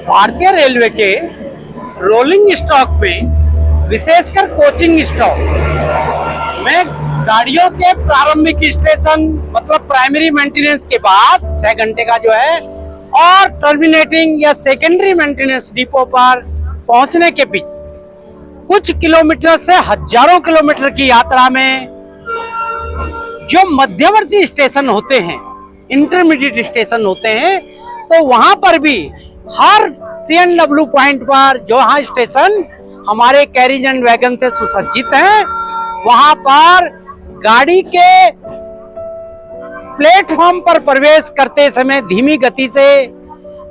भारतीय रेलवे के rolling stock में, विशेषकर कोचिंग स्टॉक में, गाड़ियों के प्रारंभिक स्टेशन मतलब प्राइमरी मेंटेनेंस के बाद 6 घंटे का जो है और टर्मिनेटिंग या सेकेंडरी मेंटेनेंस डिपो पर पहुंचने के बीच कुछ किलोमीटर से हजारों किलोमीटर की यात्रा में जो मध्यवर्ती स्टेशन होते हैं, इंटरमीडिएट स्टेशन होते हैं, तो वहां पर भी हर CNW पॉइंट पर जो हाँ स्टेशन हमारे कैरिज एंड वैगन से सुसज्जित हैं, वहां पर गाड़ी के प्लेटफॉर्म पर प्रवेश करते समय धीमी गति से,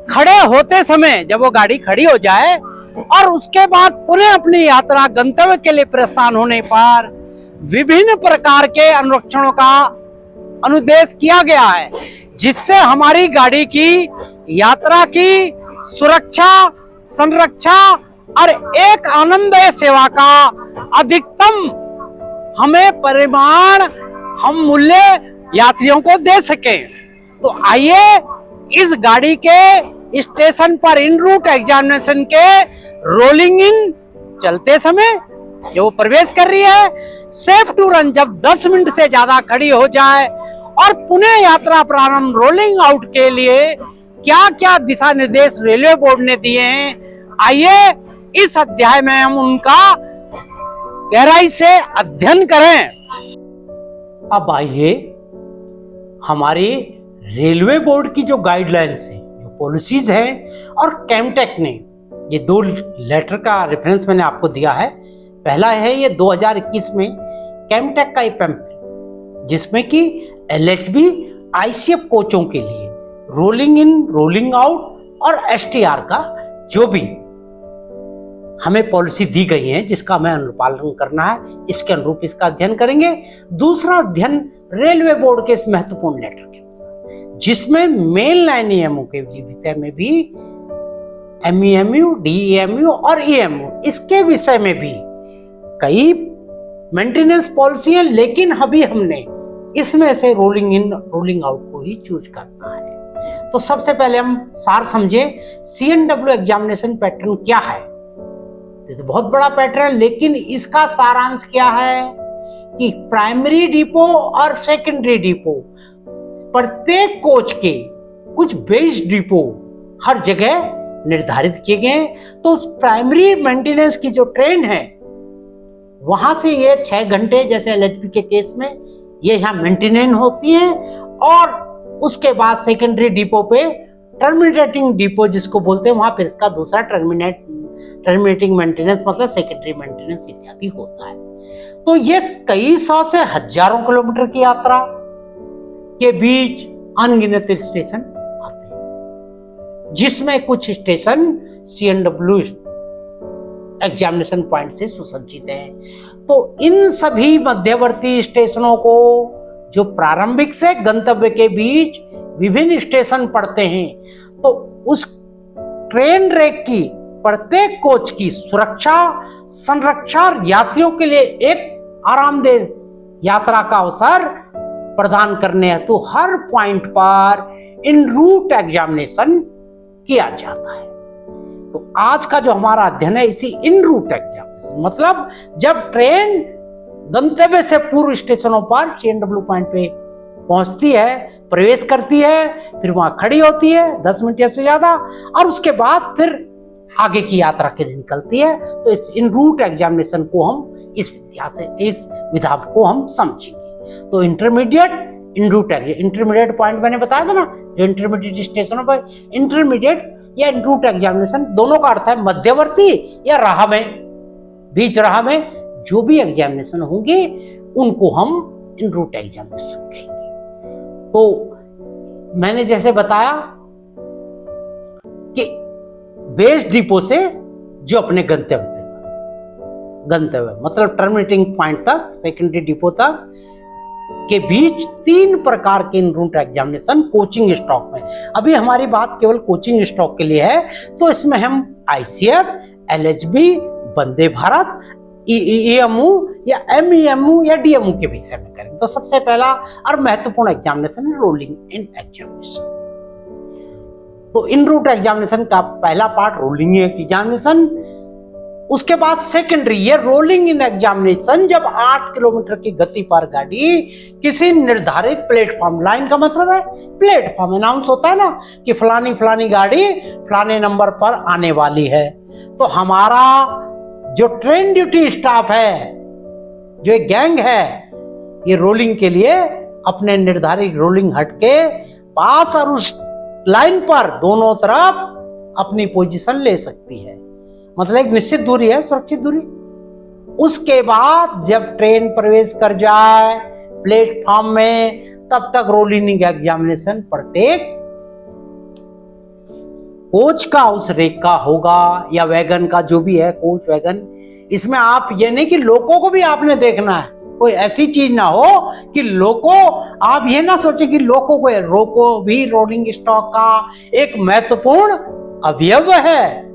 खड़े होते समय जब वो गाड़ी खड़ी हो जाए और उसके बाद पुनः अपनी यात्रा गंतव्य के लिए प्रस्थान होने पर विभिन्न प्रकार के अनुरक्षणों का अनुदेश किया गया है, जिससे हमारी गाड़ी की यात्रा की सुरक्षा, संरक्षा और एक आनंदमय सेवा का अधिकतम हमें परिमाण, हम मूल्य यात्रियों को दे सके। तो आइए इस गाड़ी के स्टेशन पर इन रूट एग्जामिनेशन के रोलिंग इन चलते समय जो वो प्रवेश कर रही है, सेफ टू रन जब 10 मिनट से ज्यादा खड़ी हो जाए और पुनः यात्रा प्रारंभ रोलिंग आउट के लिए क्या क्या दिशा निर्देश रेलवे बोर्ड ने दिए हैं, आइए इस अध्याय में हम उनका गहराई से अध्ययन करें। अब आइए हमारी रेलवे बोर्ड की जो गाइडलाइंस है, जो पॉलिसीज हैं, और कैमटेक ने ये 2 लेटर का रेफरेंस मैंने आपको दिया है। पहला है ये 2021 में कैमटेक का पैम्पलेट, जिसमें कि LHB ICF कोचों के लिए रोलिंग इन, रोलिंग आउट और STR का जो भी हमें पॉलिसी दी गई है, जिसका हमें अनुपालन करना है, इसके अनुरूप इसका अध्ययन करेंगे। दूसरा अध्ययन रेलवे बोर्ड के इस महत्वपूर्ण लेटर के अनुसार, जिसमें मेन लाइन EMU के विषय में भी MEMU, DEMU और EMU, इसके विषय में भी कई मेंटेनेंस पॉलिसी है, लेकिन अभी हमने इसमें से रोलिंग इन, रोलिंग आउट को ही चूज करना है। तो सबसे पहले हम सार समझे CNW एग्जामिनेशन पैटर्न क्या है। तो बहुत बड़ा पैटर्न, लेकिन इसका सारांश क्या है कि प्राइमरी डिपो और सेकेंडरी डिपो, प्रत्येक कोच के कुछ बेस डिपो हर जगह निर्धारित किए गए। तो प्राइमरी मेंटेनेंस की जो ट्रेन है, वहां से ये 6 घंटे जैसे LHB के केस में ये यहाँ मेंटेनेंस होती है, और उसके बाद सेकेंडरी डिपो पे टर्मिनेटिंग डिपो जिसको बोलते हैं, वहां फिर इसका दूसरा टर्मिनेटिंग मेंटेनेंस मतलब सेकेंडरी मेंटेनेंस इत्यादि होता है। तो ये कई सौ से हजारों किलोमीटर की यात्रा के बीच अनगिनत स्टेशन आते हैं, जिसमें कुछ स्टेशन CNW एग्जामिनेशन पॉइंट से सुसज्जित हैं। तो इन सभी मध्यवर्ती स्टेशनों को, जो प्रारंभिक से गंतव्य के बीच विभिन्न स्टेशन पड़ते हैं, तो उस ट्रेन रेक की प्रत्येक कोच की सुरक्षा, संरक्षा और यात्रियों के लिए एक आरामदेह यात्रा का अवसर प्रदान करने हेतु तो हर पॉइंट पर इन रूट एग्जामिनेशन किया जाता है। तो आज का जो हमारा अध्ययन है, इसी इन रूट एग्जामिनेशन मतलब जब ट्रेन गंतव्य से पूर्व स्टेशनों पर CNW पॉइंट पे पहुंचती है, प्रवेश करती है, फिर वहां खड़ी होती है 10 मिनट या से ज्यादा, और उसके बाद फिर आगे की यात्रा के लिए निकलती है। तो इस इन रूट एग्जामिनेशन को हम इस विधा को हम समझेंगे। तो इंटरमीडिएट, इन रूट इंटरमीडिएट पॉइंट मैंने बताया था ना, जो इंटरमीडिएट स्टेशनों पर इंटरमीडिएट या इन रूट एग्जामिनेशन, दोनों का अर्थ है मध्यवर्ती या राह में, बीच राह में जो भी एग्जामिनेशन होंगे उनको हम इन रूट एग्जामिनेशन कहेंगे। तो मैंने जैसे बताया कि बेस डिपो से जो अपने गंतव्य मतलब टर्मिनेटिंग पॉइंट तक, सेकेंडरी डिपो तक के बीच 3 प्रकार के इन रूट एग्जामिनेशन कोचिंग स्टॉक में। अभी हमारी बात केवल कोचिंग स्टॉक के लिए है, तो इसमें हम ICF, LHB, Vande Bharat, EMU या MEMU या DMU के विषय में करेंगे। तो सबसे पहला और महत्वपूर्ण एग्जामिनेशन है रोलिंग इन एग्जामिनेशन। तो इन रूट एग्जामिनेशन का पहला पार्ट रोलिंग एग्जामिनेशन, उसके बाद सेकेंडरी ये रोलिंग इन एग्जामिनेशन, जब 8 किलोमीटर की गति पर गाड़ी किसी निर्धारित प्लेटफॉर्म, लाइन का मतलब है प्लेटफॉर्म, अनाउंस होता है ना कि फलानी फलानी गाड़ी फलाने नंबर पर आने वाली है, तो हमारा जो ट्रेन ड्यूटी स्टाफ है, जो एक गैंग है, ये रोलिंग के लिए अपने निर्धारित रोलिंग हट के पास और उस लाइन पर दोनों तरफ अपनी पोजीशन ले सकती है, मतलब एक निश्चित दूरी है, सुरक्षित दूरी। उसके बाद जब ट्रेन प्रवेश कर जाए प्लेटफॉर्म में, तब तक रोलिंग एग्जामिनेशन प्रत्येक कोच का उस रेक का होगा या वैगन का, जो भी है कोच वैगन। इसमें आप ये नहीं कि लोगों को भी आपने देखना है, कोई ऐसी चीज ना हो कि लोगों, आप ये ना सोचे कि लोगों को, रोको भी रोलिंग स्टॉक का एक महत्वपूर्ण अवयव है,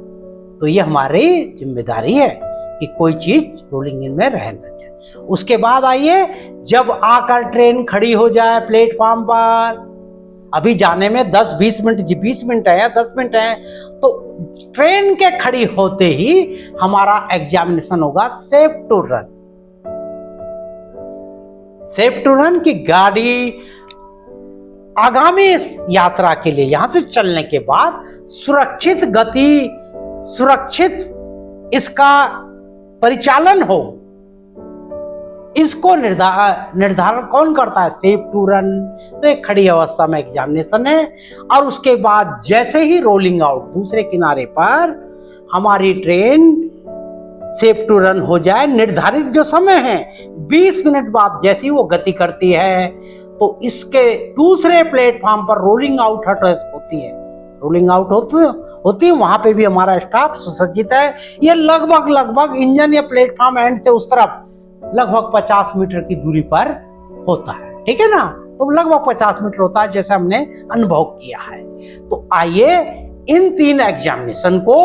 तो ये हमारी जिम्मेदारी है कि कोई चीज रोलिंग इन में रह न जाए। उसके बाद आइए, जब आकर ट्रेन खड़ी हो जाए प्लेटफॉर्म पर, अभी जाने में 10-20 मिनट, 20 मिनट है या 10 मिनट है, तो ट्रेन के खड़ी होते ही हमारा एग्जामिनेशन होगा safe to run. Safe to run की गाड़ी आगामी यात्रा के लिए यहां से चलने के बाद सुरक्षित गति, सुरक्षित इसका परिचालन हो, इसको निर्धारण कौन करता है? Safe to run. तो एक खड़ी अवस्था में एग्जामिनेशन है, और उसके बाद जैसे ही रोलिंग आउट दूसरे किनारे पर हमारी ट्रेन सेफ टू रन हो जाए, निर्धारित जो समय है 20 मिनट बाद जैसे ही वो गति करती है, तो इसके दूसरे प्लेटफॉर्म पर रोलिंग आउट होती है। रोलिंग आउट होती है, वहां पे भी हमारा स्टाफ सुसज्जित है। ये लगभग इंजन या प्लेटफॉर्म एंड से उस तरफ लगभग 50 मीटर की दूरी पर होता है, ठीक है ना? तो लगभग 50 मीटर होता है, जैसे हमने अनुभव किया है। तो आइए इन 3 एग्जामिनेशन को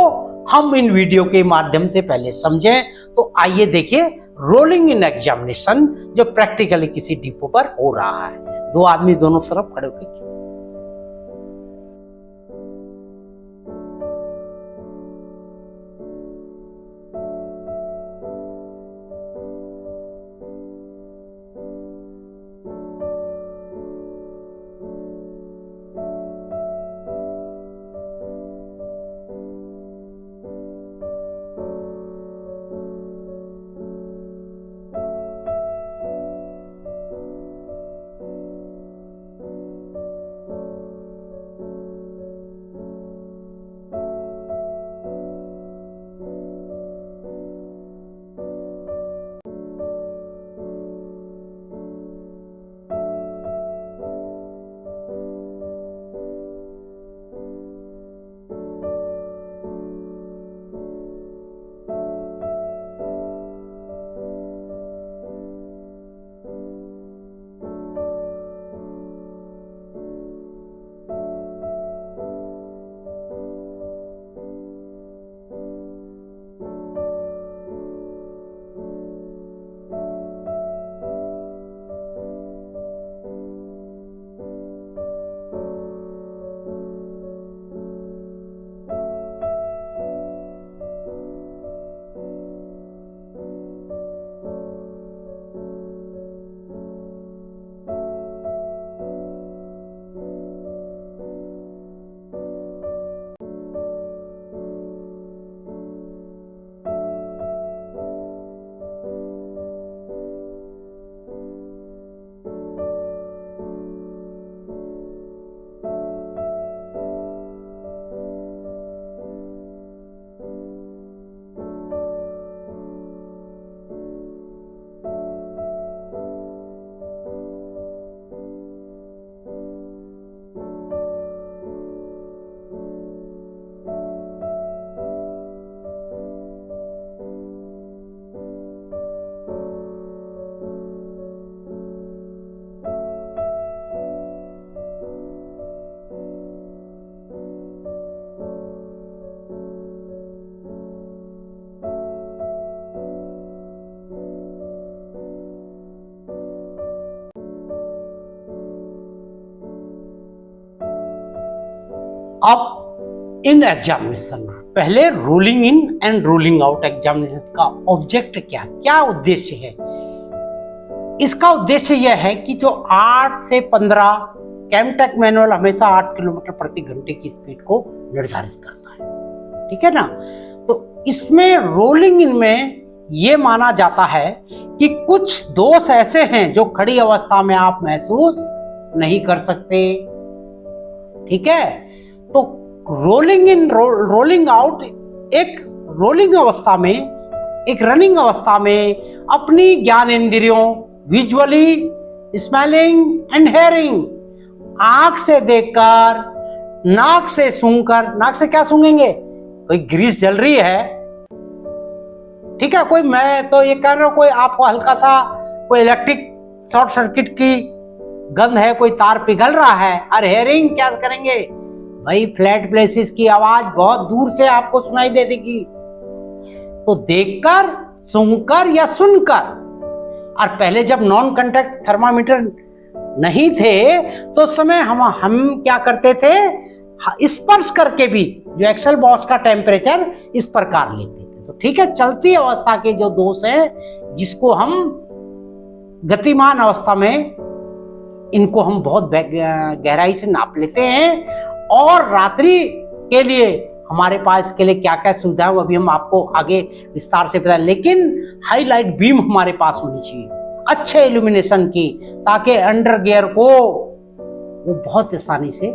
हम इन वीडियो के माध्यम से पहले समझें। तो आइए देखिए रोलिंग इन एग्जामिनेशन जो प्रैक्टिकली किसी डिपो पर हो रहा है। 2 आदमी दोनों तरफ खड़े होकर, अब इन एग्जामिनेशन, पहले rolling in and rolling out examination का ऑब्जेक्ट क्या उद्देश्य है? इसका उद्देश्य यह है कि जो 8 से 15 कैमटेक मैनुअल हमेशा 8 किलोमीटर प्रति घंटे की स्पीड को निर्धारित करता है, ठीक है ना। तो इसमें रोलिंग इन में यह माना जाता है कि कुछ दोष ऐसे हैं जो खड़ी अवस्था में आप महसूस नहीं कर सकते, ठीक है। तो रोलिंग इन रोलिंग आउट, एक रोलिंग अवस्था में, एक रनिंग अवस्था में अपनी ज्ञानेंद्रियों विजुअली, स्मेलिंग एंड हेयरिंग, आंख से देखकर, नाक से सूंघकर, नाक से क्या सूंघेंगे, कोई ग्रीस जल रही है, ठीक है, कोई, मैं तो ये कह रहा हूं कोई आपको हल्का सा कोई इलेक्ट्रिक शॉर्ट सर्किट की गंध है, कोई तार पिघल रहा है, और हेयरिंग क्या करेंगे भाई, फ्लैट प्लेसेस की आवाज बहुत दूर से आपको सुनाई दे देगी। तो देखकर, सूंघकर या सुनकर, और पहले जब नॉन कांटेक्ट थर्मामीटर नहीं थे तो उस समय हम क्या करते थे, स्पर्श करके भी जो एक्सेल बॉक्स का टेम्परेचर इस प्रकार लेते थे। तो ठीक है, चलती अवस्था के जो दोष है जिसको हम गतिमान अवस्था में, इनको हम बहुत गहराई से नाप लेते हैं, और रात्रि के लिए हमारे पास के लिए क्या क्या सुविधा है वो अभी हम आपको आगे विस्तार से बताएं। लेकिन हाईलाइट बीम हमारे पास होनी चाहिए अच्छे इल्यूमिनेशन की, ताकि अंडर गियर को वो बहुत आसानी से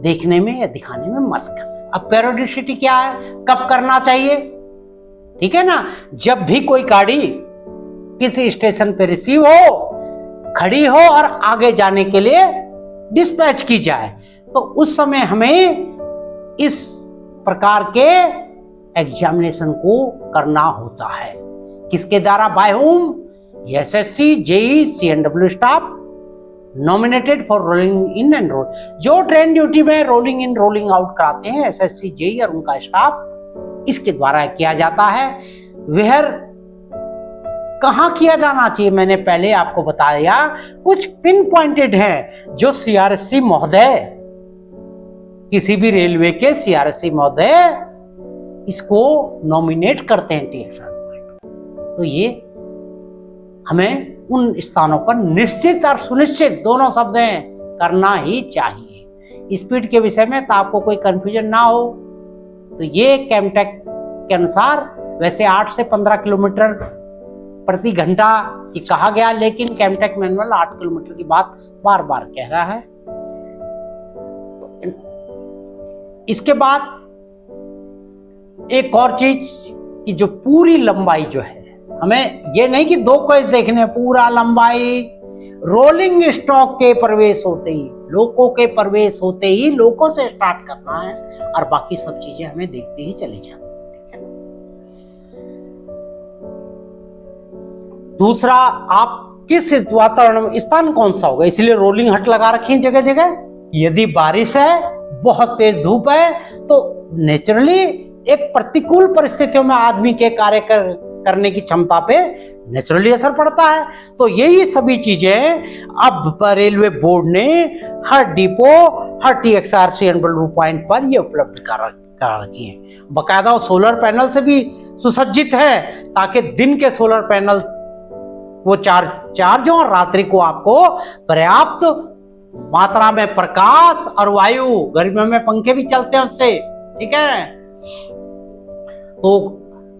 देखने में या दिखाने में मदद करता है। अब पेरियोडिसिटी क्या है, कब करना चाहिए, ठीक है ना, जब भी कोई गाड़ी किसी स्टेशन पे रिसीव हो, खड़ी हो और आगे जाने के लिए डिस्पैच की जाए, तो उस समय हमें इस प्रकार के एग्जामिनेशन को करना होता है। किसके द्वारा, by whom, SSC, JE, CNW staff nominated for rolling in and roll, जो ट्रेन ड्यूटी में रोलिंग इन रोलिंग आउट कराते हैं, एसएससी, जेई और उनका स्टाफ, इसके द्वारा किया जाता है। वह कहां किया जाना चाहिए, मैंने पहले आपको बताया, कुछ पिन पॉइंटेड हैं जो सीआरएससी महोदय, किसी भी रेलवे के सीआरएससी महोदय इसको नॉमिनेट करते हैं टीएक्सआर। तो ये हमें उन स्थानों पर निश्चित और सुनिश्चित दोनों शब्द हैं करना ही चाहिए। स्पीड के विषय में तो आपको कोई कंफ्यूजन ना हो, तो ये कैमटेक के अनुसार वैसे 8 से 15 किलोमीटर प्रति घंटा ये कहा गया, लेकिन कैमटेक मैनुअल 8 किलोमीटर की बात बार बार कह रहा है। इसके बाद एक और चीज कि जो पूरी लंबाई जो है, हमें ये नहीं कि 2 कोच देखने, पूरा लंबाई रोलिंग स्टॉक के प्रवेश होते ही, लोको के प्रवेश होते ही लोको से स्टार्ट करना है, और बाकी सब चीजें हमें देखते ही चले जाना। दूसरा, आप किस वातावरण में, स्थान कौन सा होगा, इसलिए रोलिंग हट लगा रखी है जगह जगह। यदि बारिश है, बहुत तेज धूप है, तो नेचुरली एक प्रतिकूल परिस्थितियों में आदमी के कार्य करने की क्षमता पे नेचुरली असर पड़ता है। तो यही सभी चीजें अब रेलवे बोर्ड ने हर डिपो, हर टीएक्सआर सीएनडब्ल्यू पॉइंट पर ये उपलब्ध करा रखी है। बाकायदा सोलर पैनल से भी सुसज्जित है, ताकि दिन के सोलर पैनल वो चार्ज हो और रात्रि को आपको पर्याप्त मात्रा में प्रकाश और वायु, गर्मियों में पंखे भी चलते हैं उससे, ठीक है। तो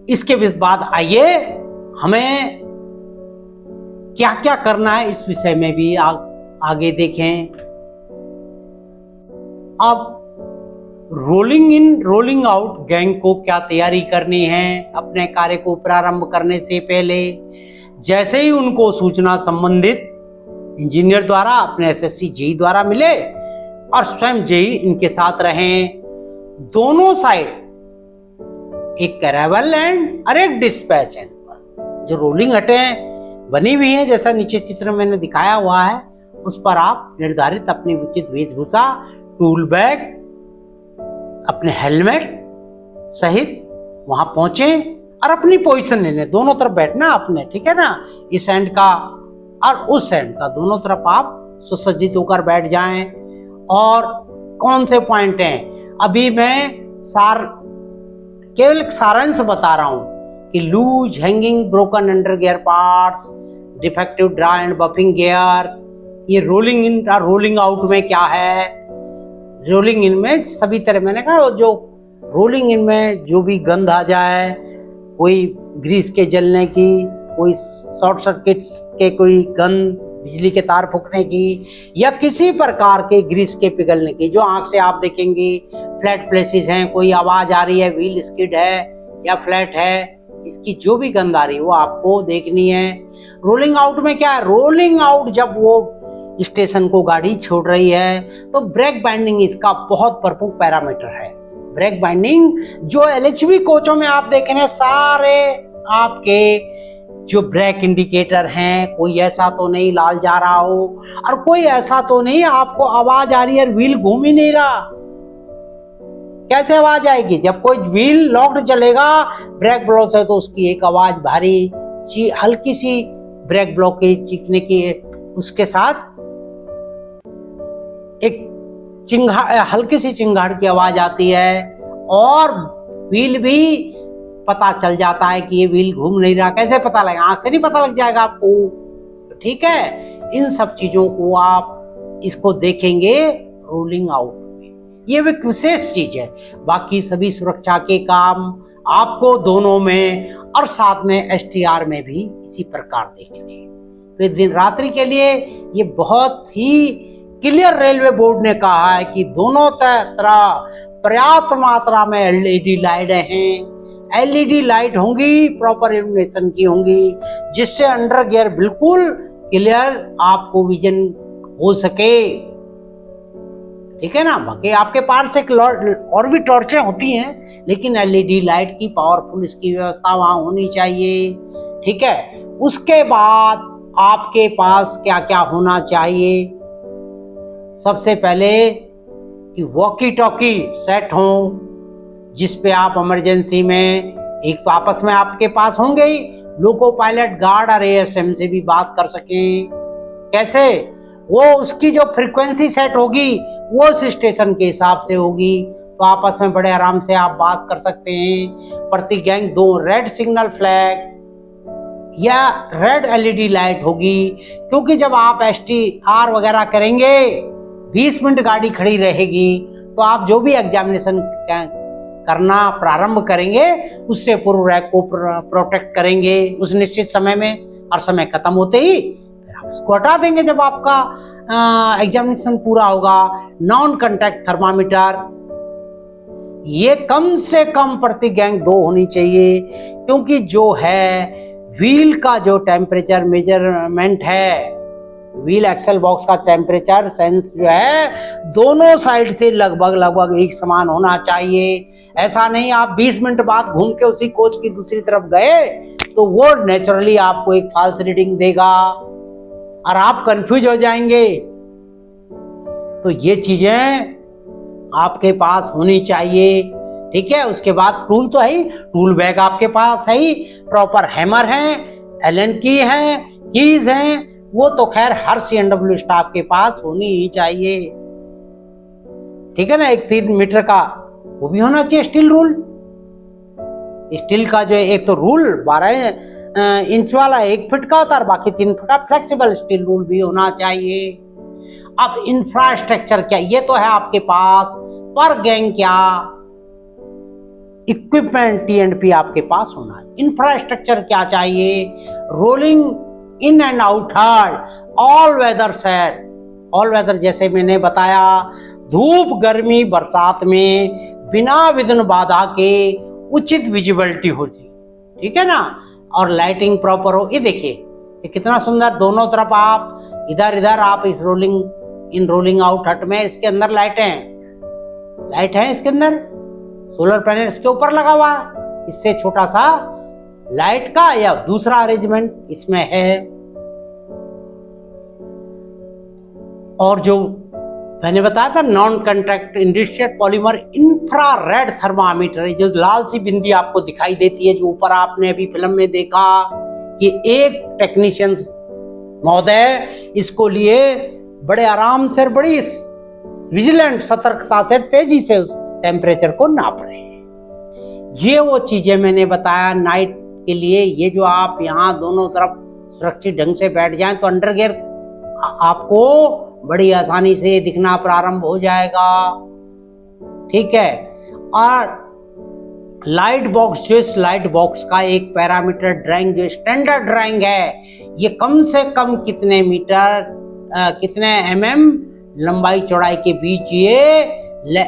इसके बाद आइए हमें क्या क्या करना है इस विषय में भी आगे देखें। अब rolling in rolling out gang को क्या तैयारी करनी है अपने कार्य को प्रारंभ करने से पहले। जैसे ही उनको सूचना संबंधित इंजीनियर द्वारा, अपने एसएससी जेई द्वारा मिले, और स्वयं जेई इनके साथ रहें, दोनों साइड, एक अराइवल एंड और एक डिस्पैच एंड पर जो रोलिंग हटें बनी हुई हैं, जैसा नीचे चित्र मैंने दिखाया हुआ है, उस पर आप निर्धारित अपनी उचित वेशभूषा, टूल बैग, अपने हेलमेट सहित वहां पहुंचे और अपनी पोजीशन लेने, दोनों तरफ बैठना आपने, ठीक है ना, इस एंड का और उस एंड का, दोनों तरफ आप सुसज्जित होकर बैठ जाएं। और कौन से पॉइंट हैं। अभी मैं केवल सारांश बता रहा हूं कि loose, hanging, broken under gear parts, defective draw and buffing gear, ये रोलिंग इन और रोलिंग आउट में क्या है। रोलिंग इन में सभी तरह, मैंने कहा जो रोलिंग इन में जो भी गंध आ जाए, कोई ग्रीस के जलने की, कोई शॉर्ट सर्किट्स के कोई गंध, बिजली के तार फूकने की, या किसी प्रकार के ग्रीस के पिघलने की, जो आंख से आप देखेंगे फ्लैट प्लेसेस हैं, कोई आवाज आ रही है, व्हील स्किड है या फ्लैट है, इसकी जो भी गंध आ रही है वो आपको देखनी है। रोलिंग आउट में क्या है, रोलिंग आउट जब वो स्टेशन को गाड़ी छोड़ रही है तो ब्रेक बाइंडिंग इसका बहुत प्रमुख पैरामीटर है। ब्रेक बाइंडिंग जो एलएचबी कोचों में आप देख रहे हैं, सारे आपके जो ब्रेक इंडिकेटर हैं, कोई ऐसा तो नहीं लाल जा रहा हो, और कोई ऐसा तो नहीं आपको आवाज आ रही है, व्हील घूम ही नहीं रहा। कैसे आवाज आएगी? जब कोई व्हील लॉक्ड चलेगा ब्रेक ब्लॉक से, तो उसकी एक आवाज भारी हल्की सी ब्रेक ब्लॉक की चीखने की, उसके साथ एक हल्की सी चिंगाड़ की आवाज आती है, और व्हील भी पता चल जाता है कि ये व्हील घूम नहीं रहा। कैसे पता लगेगा? आंख से नहीं पता लग जाएगा आपको, ठीक है। इन सब चीजों को आप इसको देखेंगे रोलिंग आउट में, ये एक विशेष चीज है। बाकी सभी सुरक्षा के काम आपको दोनों में और साथ में एसटीआर में भी इसी प्रकार देखने। तो दिन रात्रि के लिए ये बहुत ही क्लियर रेलवे बोर्ड ने कहा है कि दोनों तरह पर्याप्त मात्रा में एलईडी लाइटें हैं। एलईडी लाइट होंगी, प्रॉपर इल्यूमिनेशन की होंगी, जिससे अंडर गियर बिल्कुल क्लियर आपको विजन हो सके, ठीक है ना। बाकी आपके पास एक और भी टॉर्चें होती हैं, लेकिन एलईडी लाइट की पावरफुल इसकी व्यवस्था वहां होनी चाहिए, ठीक है। उसके बाद आपके पास क्या क्या होना चाहिए? सबसे पहले कि वॉकी टॉकी सेट हो, जिस पे आप इमरजेंसी में एक तो आपस में आपके पास होंगे ही, लोको पायलट, गार्ड और एएसएम से भी बात कर सकें। कैसे? वो उसकी जो फ्रीक्वेंसी सेट होगी वो उस स्टेशन के हिसाब से होगी, तो आपस में बड़े आराम से आप बात कर सकते हैं। प्रति गैंग 2 रेड सिग्नल फ्लैग या रेड एलईडी लाइट होगी, क्योंकि जब आप एसटीआर वगैरह करेंगे 20 मिनट गाड़ी खड़ी रहेगी, तो आप जो भी एग्जामिनेशन करना प्रारंभ करेंगे उससे पूर्व रैक को प्रोटेक्ट करेंगे उस निश्चित समय में, और समय खत्म होते ही फिर आप उसको हटा देंगे जब आपका एग्जामिनेशन पूरा होगा। नॉन कांटेक्ट थर्मामीटर, ये कम से कम प्रति गैंग 2 होनी चाहिए, क्योंकि जो है व्हील का जो टेम्परेचर मेजरमेंट है, व्हील एक्सल बॉक्स का टेम्परेचर सेंस जो है दोनों साइड से लगभग एक समान होना चाहिए। ऐसा नहीं आप 20 मिनट बाद घूम के उसी कोच की दूसरी तरफ गए तो वो नेचुरली आपको एक फॉल्स रीडिंग देगा और आप कंफ्यूज हो जाएंगे। तो ये चीजें आपके पास होनी चाहिए, ठीक है। उसके बाद टूल तो है ही, टूल बैग आपके पास है ही, प्रॉपर हैमर है, एलन की है, कीज हैं, वो तो खैर हर सीएनडब्ल्यू स्टाफ के पास होनी ही चाहिए, ठीक है ना। एक 3 मीटर का वो भी होना चाहिए स्टील रूल। स्टील का जो एक तो रूल 12 इंच वाला 1 फीट का होता है, बाकी 3 फीट का फ्लेक्सिबल स्टील रूल भी होना चाहिए। अब इंफ्रास्ट्रक्चर क्या, ये तो है आपके पास, पर गैंग क्या इक्विपमेंट टी&पी आपके पास होना है। इंफ्रास्ट्रक्चर क्या चाहिए? Rolling in and out hard, all weather set. All weather जैसे मैंने बताया, धूप, गर्मी, बरसात में बिना विघ्न बाधा के उचित विजिबिलिटी होती, ठीक है ना। और लाइटिंग प्रॉपर हो। ये देखिए ये कितना सुंदर, दोनों तरफ आप इधर आप इस रोलिंग आउट हट में इसके अंदर लाइट है इसके अंदर, सोलर पैनल इसके ऊपर लगा हुआ है। इससे छोटा सा लाइट का या दूसरा अरेंजमेंट इसमें है। और जो मैंने बताया था non contact industrial polymer infrared thermometer, जो लाल सी बिंदी आपको दिखाई देती है, जो ऊपर आपने अभी फिल्म में देखा कि एक टेक्नीशियन महोदय इसको लिए बड़े आराम से, बड़ी विजिलेंट, सतर्कता से तेजी से उस टेम्परेचर को नाप रहे हैं। ये वो चीजें मैंने बताया नाइट के लिए। ये जो आप यहाँ दोनों तरफ सुरक्षित ढंग से बैठ जाएं तो अंडर गियर आपको बड़ी आसानी से दिखना प्रारंभ हो जाएगा। ठीक है। और लाइट बॉक्स, जो इस लाइट बॉक्स का एक पैरामीटर ड्राइंग जो स्टैंडर्ड ड्राइंग है, ये कम से कम कितने मीटर कितने mm लंबाई चौड़ाई के बीच ये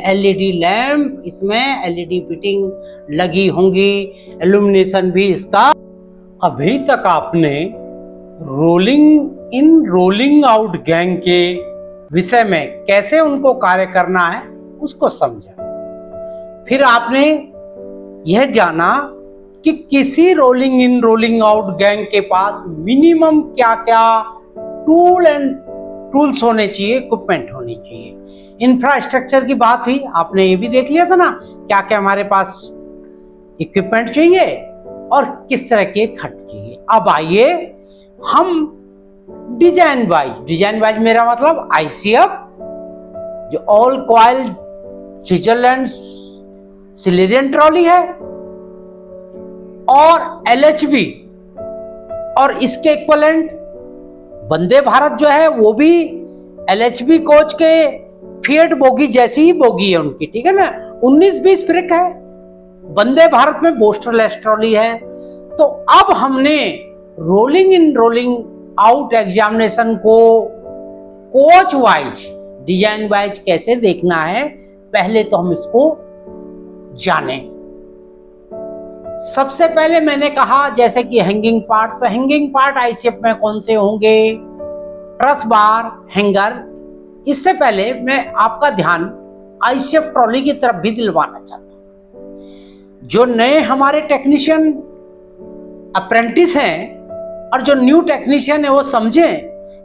एलईडी लैंप, इसमें एलईडी फिटिंग लगी होंगी, इल्यूमिनेशन भी इसका। अभी तक आपने rolling in rolling out gang के विषय में कैसे उनको कार्य करना है उसको समझा। फिर आपने यह जाना कि किसी rolling in rolling out gang के पास मिनिमम क्या क्या टूल्स होने चाहिए, इक्विपमेंट होनी चाहिए। इंफ्रास्ट्रक्चर की बात हुई, आपने ये भी देख लिया था ना क्या क्या हमारे पास इक्विपमेंट चाहिए और किस तरह के खट चाहिए। अब आइए हम डिजाइन वाइज मेरा मतलब आईसीएफ जो ऑल कॉइल स्विट्जरलैंड सिलेरियन ट्रॉली है, और एलएचबी और इसके इक्विवेलेंट वंदे भारत जो है वो भी एलएचबी कोच के फिएट बोगी जैसी ही बोगी है उनकी। ठीक है ना, 19-20 ब्रिक है। वंदे भारत में बोस्टरलेस ट्रॉली है। तो अब हमने rolling in rolling out examination को कोच वाइज डिजाइन वाइज कैसे देखना है, पहले तो हम इसको जाने। सबसे पहले मैंने कहा जैसे कि हैंगिंग पार्ट, तो हैंगिंग पार्ट आईसीएफ में कौन से होंगे, ट्रस बार, हैंगर। इससे पहले मैं आपका ध्यान आईसीएफ ट्रॉली की तरफ भी दिलवाना चाहता हूं। जो नए हमारे टेक्नीशियन अप्रेंटिस हैं और जो न्यू टेक्नीशियन है वो समझें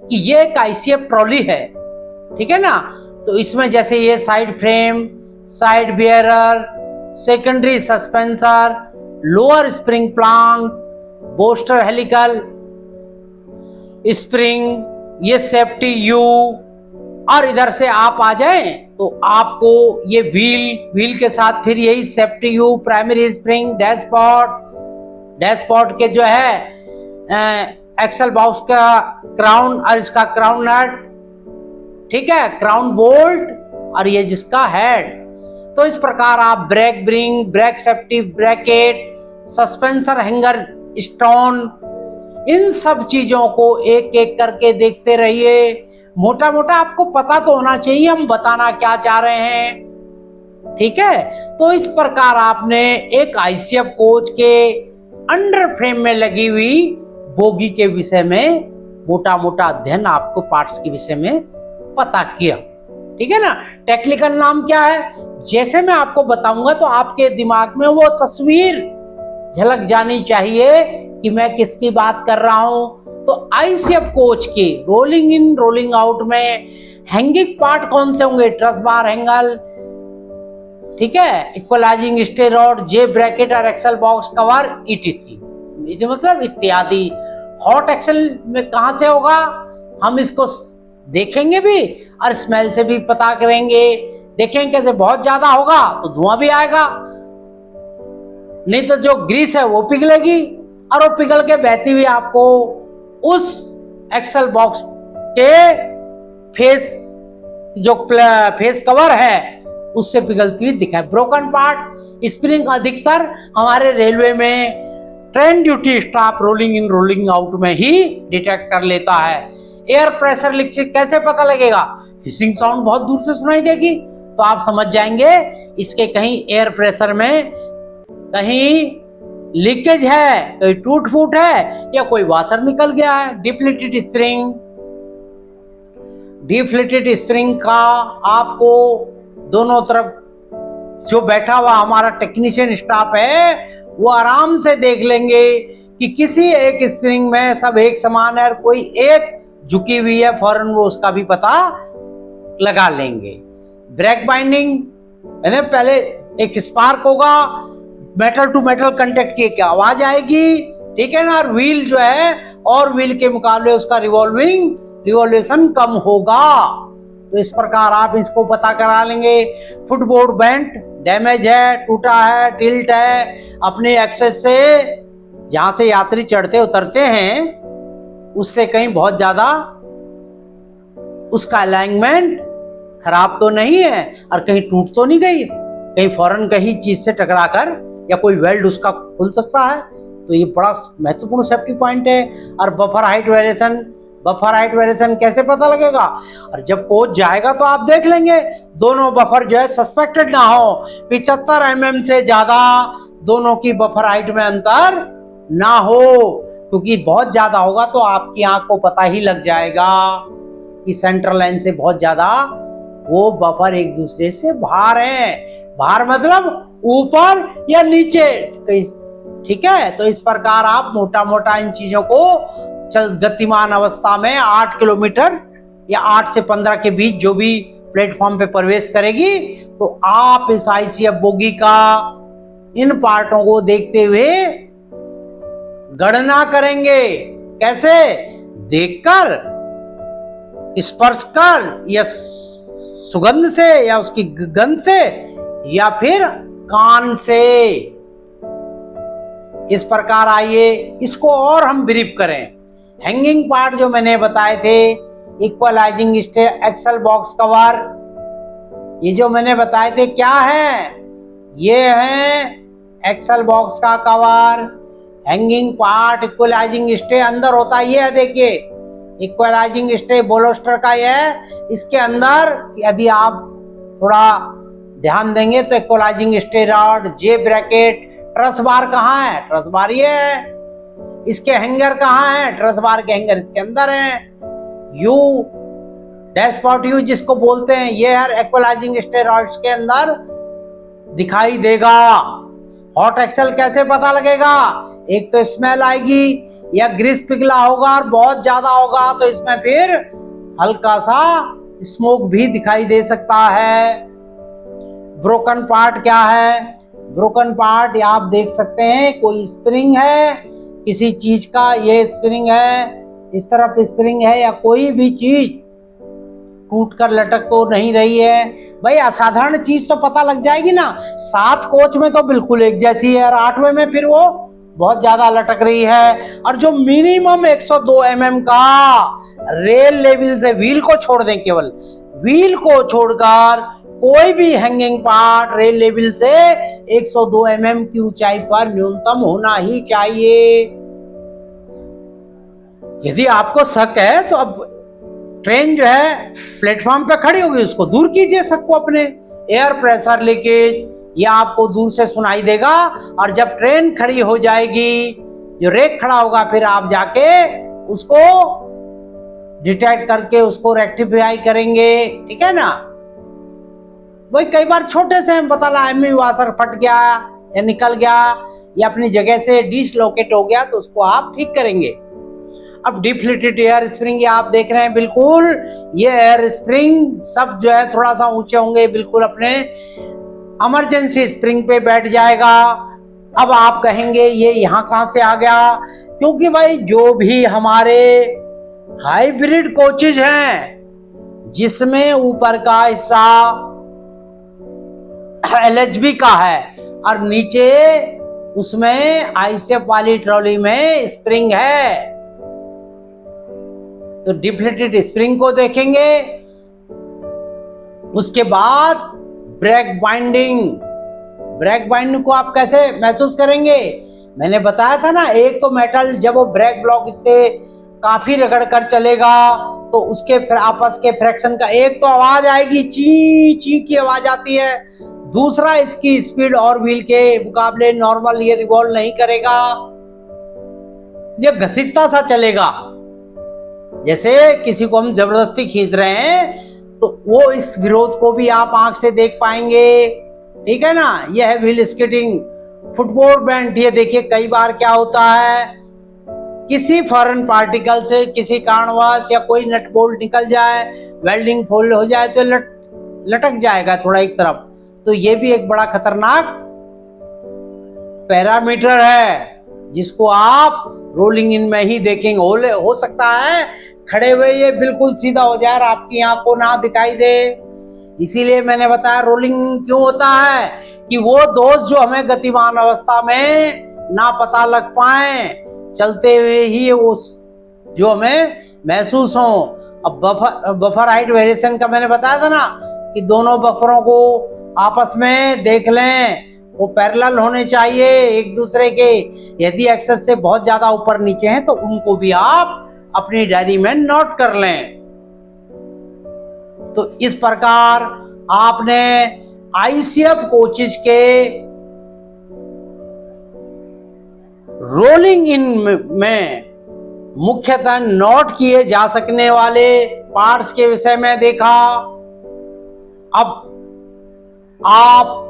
कि ये एक आईसीएफ ट्रॉली है। ठीक है ना, तो इसमें जैसे ये side frame, side bearer, secondary suspension, lower spring plank, bolster helical spring, ये सेफ्टी यू, और इधर से आप आ जाएं तो आपको ये व्हील के साथ फिर यही safety you, primary spring, dashboard के जो है एक्सल बॉक्स का क्राउन और इसका क्राउन नट, ठीक है, क्राउन बोल्ट और ये जिसका हेड। तो इस प्रकार आप brake bring, brake safety bracket, suspensor hanger, stone, इन सब चीजों को एक एक करके देखते रहिए। मोटा मोटा आपको पता तो होना चाहिए हम बताना क्या चाह रहे हैं। ठीक है, तो इस प्रकार आपने एक आईसीएफ कोच के अंडर फ्रेम में लगी हुई बोगी के विषय में मोटा मोटा अध्ययन आपको पार्ट्स के विषय में पता किया। ठीक है ना, टेक्निकल नाम क्या है जैसे मैं आपको बताऊंगा तो आपके दिमाग में वो तस्वीर झलक जानी चाहिए कि मैं किसकी बात कर रहा हूं। तो आईसीएफ कोच के रोलिंग इन रोलिंग आउट में हैंगिंग पार्ट कौन से होंगे, ट्रस बार, हैंगल, ठीक है, इक्वलाइजिंग स्टे रॉड, जे ब्रैकेट और एक्सल बॉक्स कवर, ईटीसी, मतलब इत्यादि। हॉट एक्सल में कहां से होगा हम इसको देखेंगे भी और स्मेल से भी पता करेंगे। देखेंगे कैसे, बहुत ज्यादा होगा तो धुआं भी आएगा, नहीं तो जो ग्रीस है वो पिघलेगी और वो पिघल के बहती हुई आपको उस एक्सल बॉक्स के फेस जो फेस कवर है उससे पिघलती हुई दिखाए। ब्रोकन पार्ट स्प्रिंग अधिकतर हमारे रेलवे में train duty staff rolling in rolling out में ही डिटेक्ट कर लेता है। एयर प्रेशर लीकेज कैसे पता लगेगा, हिसिंग साउंड बहुत दूर से सुनाई देगी तो आप समझ जाएंगे इसके कहीं एयर प्रेशर में कहीं लीकेज है, कोई टूट फूट है या कोई वाशर निकल गया है। डिफ्लेटेड स्प्रिंग का आपको दोनों तरफ जो बैठा हुआ हमारा टेक्नीशियन स्टाफ है वो आराम से देख लेंगे कि किसी एक स्प्रिंग में सब एक समान है और कोई एक झुकी हुई है, फौरन वो उसका भी पता लगा लेंगे। ब्रेक बाइंडिंग, पहले एक स्पार्क होगा, मेटल टू मेटल कांटेक्ट की क्या आवाज आएगी, ठीक है ना, और व्हील जो है और व्हील के मुकाबले उसका रिवॉल्वेशन कम होगा। तो इस प्रकार आप इसको पता करा लेंगे। फुटबोर्ड बेंट डैमेज है, टूटा है, टिल्ट है, अपने एक्सेस से जहां से यात्री चढ़ते उतरते हैं उससे कहीं बहुत ज्यादा उसका अलाइनमेंट खराब तो नहीं है और कहीं टूट तो नहीं गई, कहीं फौरन कहीं चीज से टकराकर या कोई वेल्ड उसका खुल सकता है। तो ये बड़ा महत्वपूर्ण सेफ्टी पॉइंट है। और बफर हाइट वेरिएशन कैसे पता लगेगा? और जब कोच जाएगा तो आप देख लेंगे दोनों बफर जो है सस्पेक्टेड ना हो, 75 mm से ज्यादा दोनों की बफर हाइट में अंतर ना हो, क्योंकि बहुत ज्यादा होगा तो आपकी आंख को पता ही लग जाएगा कि सेंट्रल लाइन से बहुत ज्यादा वो बफर एक दूसरे से बाहर है। बाहर मतलब ऊपर या नीचे, ठीक है। तो इस प्रकार आप मोटा मोटा इन चीजों को गतिमान अवस्था में 8 किलोमीटर या 8 से 15 के बीच जो भी प्लेटफॉर्म पे प्रवेश करेगी, तो आप इस आईसीएफ बोगी का इन पार्टों को देखते हुए गणना करेंगे। कैसे? देखकर, स्पर्श कर, या सुगंध से, या उसकी गंध से, या फिर कान से। इस प्रकार आइए इसको और हम ब्रीफ करें। हैंगिंग पार्ट जो मैंने बताए थे, equalising stay, axle box cover, ये जो मैंने बताए थे क्या है? ये है एक्सल बॉक्स का cover. Hanging part equalising stay अंदर होता है, ये है देखिए इक्वलाइजिंग स्टे बोलोस्टर का ये है। इसके अंदर यदि आप थोड़ा ध्यान देंगे तो इक्वलाइजिंग स्टे रॉड, जे ब्रैकेट, ट्रस बार कहाँ है? ट्रस बार ये है। इसके हैंगर कहाँ है? ट्रस बार के हैंगर इसके अंदर है। यू डैशपॉट यू जिसको बोलते हैं, ये है इक्वलाइजिंग स्टे रॉड्स के अंदर दिखाई देगा। हॉट एक्सल कैसे पता लगेगा? एक तो स्मेल आएगी, या ग्रीस पिघला होगा और बहुत ज्यादा होगा तो इसमें फिर हल्का सा स्मोक भी दिखाई दे सकता है। ब्रोकन पार्ट क्या है? ब्रोकन पार्ट आप देख सकते हैं, कोई स्प्रिंग है किसी चीज का, ये स्प्रिंग है, इस तरफ स्प्रिंग है, या कोई भी चीज टूट कर लटक तो नहीं रही है। भाई असाधारण चीज तो पता लग जाएगी ना। 7 कोच में तो बिल्कुल एक जैसी है और 8वें में फिर वो बहुत ज्यादा लटक रही है। और जो मिनिमम 102 mm का रेल लेवल से, व्हील को छोड़ दें, केवल व्हील को छोड़कर कोई भी हैंगिंग पार्ट रेल लेवल से 102 mm की ऊंचाई पर न्यूनतम होना ही चाहिए। यदि आपको शक है तो अब ट्रेन जो है प्लेटफॉर्म पे खड़ी होगी, उसको दूर कीजिए शक को अपने। एयर प्रेशर लीकेज यह आपको दूर से सुनाई देगा, और जब ट्रेन खड़ी हो जाएगी, जो रेक खड़ा होगा, फिर आप जाके उसको डिटेक्ट करके उसको रेक्टिफाई करेंगे, ठीक है ना। वही कई बार छोटे से हम पता लगा एमी वाशर फट गया या निकल गया या अपनी जगह से डिसलोकेट हो गया, तो उसको आप ठीक करेंगे। अब डिफ्लेटेड एयर स्प्रिंग ये आप देख रहे हैं, बिल्कुल ये एयर स्प्रिंग सब जो है थोड़ा सा ऊंचे होंगे, बिल्कुल अपने इमरजेंसी स्प्रिंग पे बैठ जाएगा। अब आप कहेंगे ये यहाँ कहाँ से आ गया? क्योंकि भाई जो भी हमारे हाइब्रिड कोचेज हैं जिसमें ऊपर का हिस्सा LHB का है और नीचे उसमें आईसीएफ वाली ट्रॉली में स्प्रिंग है, तो डिफ्लेटेड स्प्रिंग को देखेंगे। उसके बाद ब्रेक बाइंडिंग को आप कैसे महसूस करेंगे? मैंने बताया था ना, एक तो मेटल जब वो ब्रेक ब्लॉक इससे काफी रगड़ कर चलेगा तो उसके आपस के फ्रैक्शन का एक तो आवाज आएगी, ची ची की आवाज आती है। दूसरा, इसकी स्पीड और व्हील के मुकाबले नॉर्मल ये रिवॉल्व नहीं करेगा, ये घसीटता सा चलेगा। जैसे किसी को हम जबरदस्ती खींच रहे हैं तो वो इस विरोध को भी आप आंख से देख पाएंगे, ठीक है ना। यह है व्हील स्किटिंग। फुटबोर्ड बेंट, ये देखिए कई बार क्या होता है, किसी फॉरेन पार्टिकल से किसी कारणवश या कोई नट बोल्ट निकल जाए, वेल्डिंग फोल्ड हो जाए तो लटक जाएगा थोड़ा एक तरफ, तो ये भी एक बड़ा खतरनाक पैरामीटर है जिसको आप रोलिंग इन में ही देखेंगे। हो सकता है खड़े हुए ये बिल्कुल सीधा हो जाए और आपकी आंख को ना दिखाई दे। इसीलिए मैंने बताया रोलिंग क्यों होता है, कि वो दोष जो हमें गतिमान अवस्था में ना पता लग पाए, चलते हुए ही उस जो हमें महसूस हो। अब बफर हाइट वेरिएशन का मैंने बताया था ना, कि दोनों बफरों को आपस में देख लें, वो पैरेलल होने चाहिए एक दूसरे के। यदि एक्सेस से बहुत ज्यादा ऊपर नीचे हैं तो उनको भी आप अपनी डायरी में नोट कर लें। तो इस प्रकार आपने आईसीएफ कोचेज के रोलिंग इन में मुख्यतः नोट किए जा सकने वाले पार्ट्स के विषय में देखा। अब आप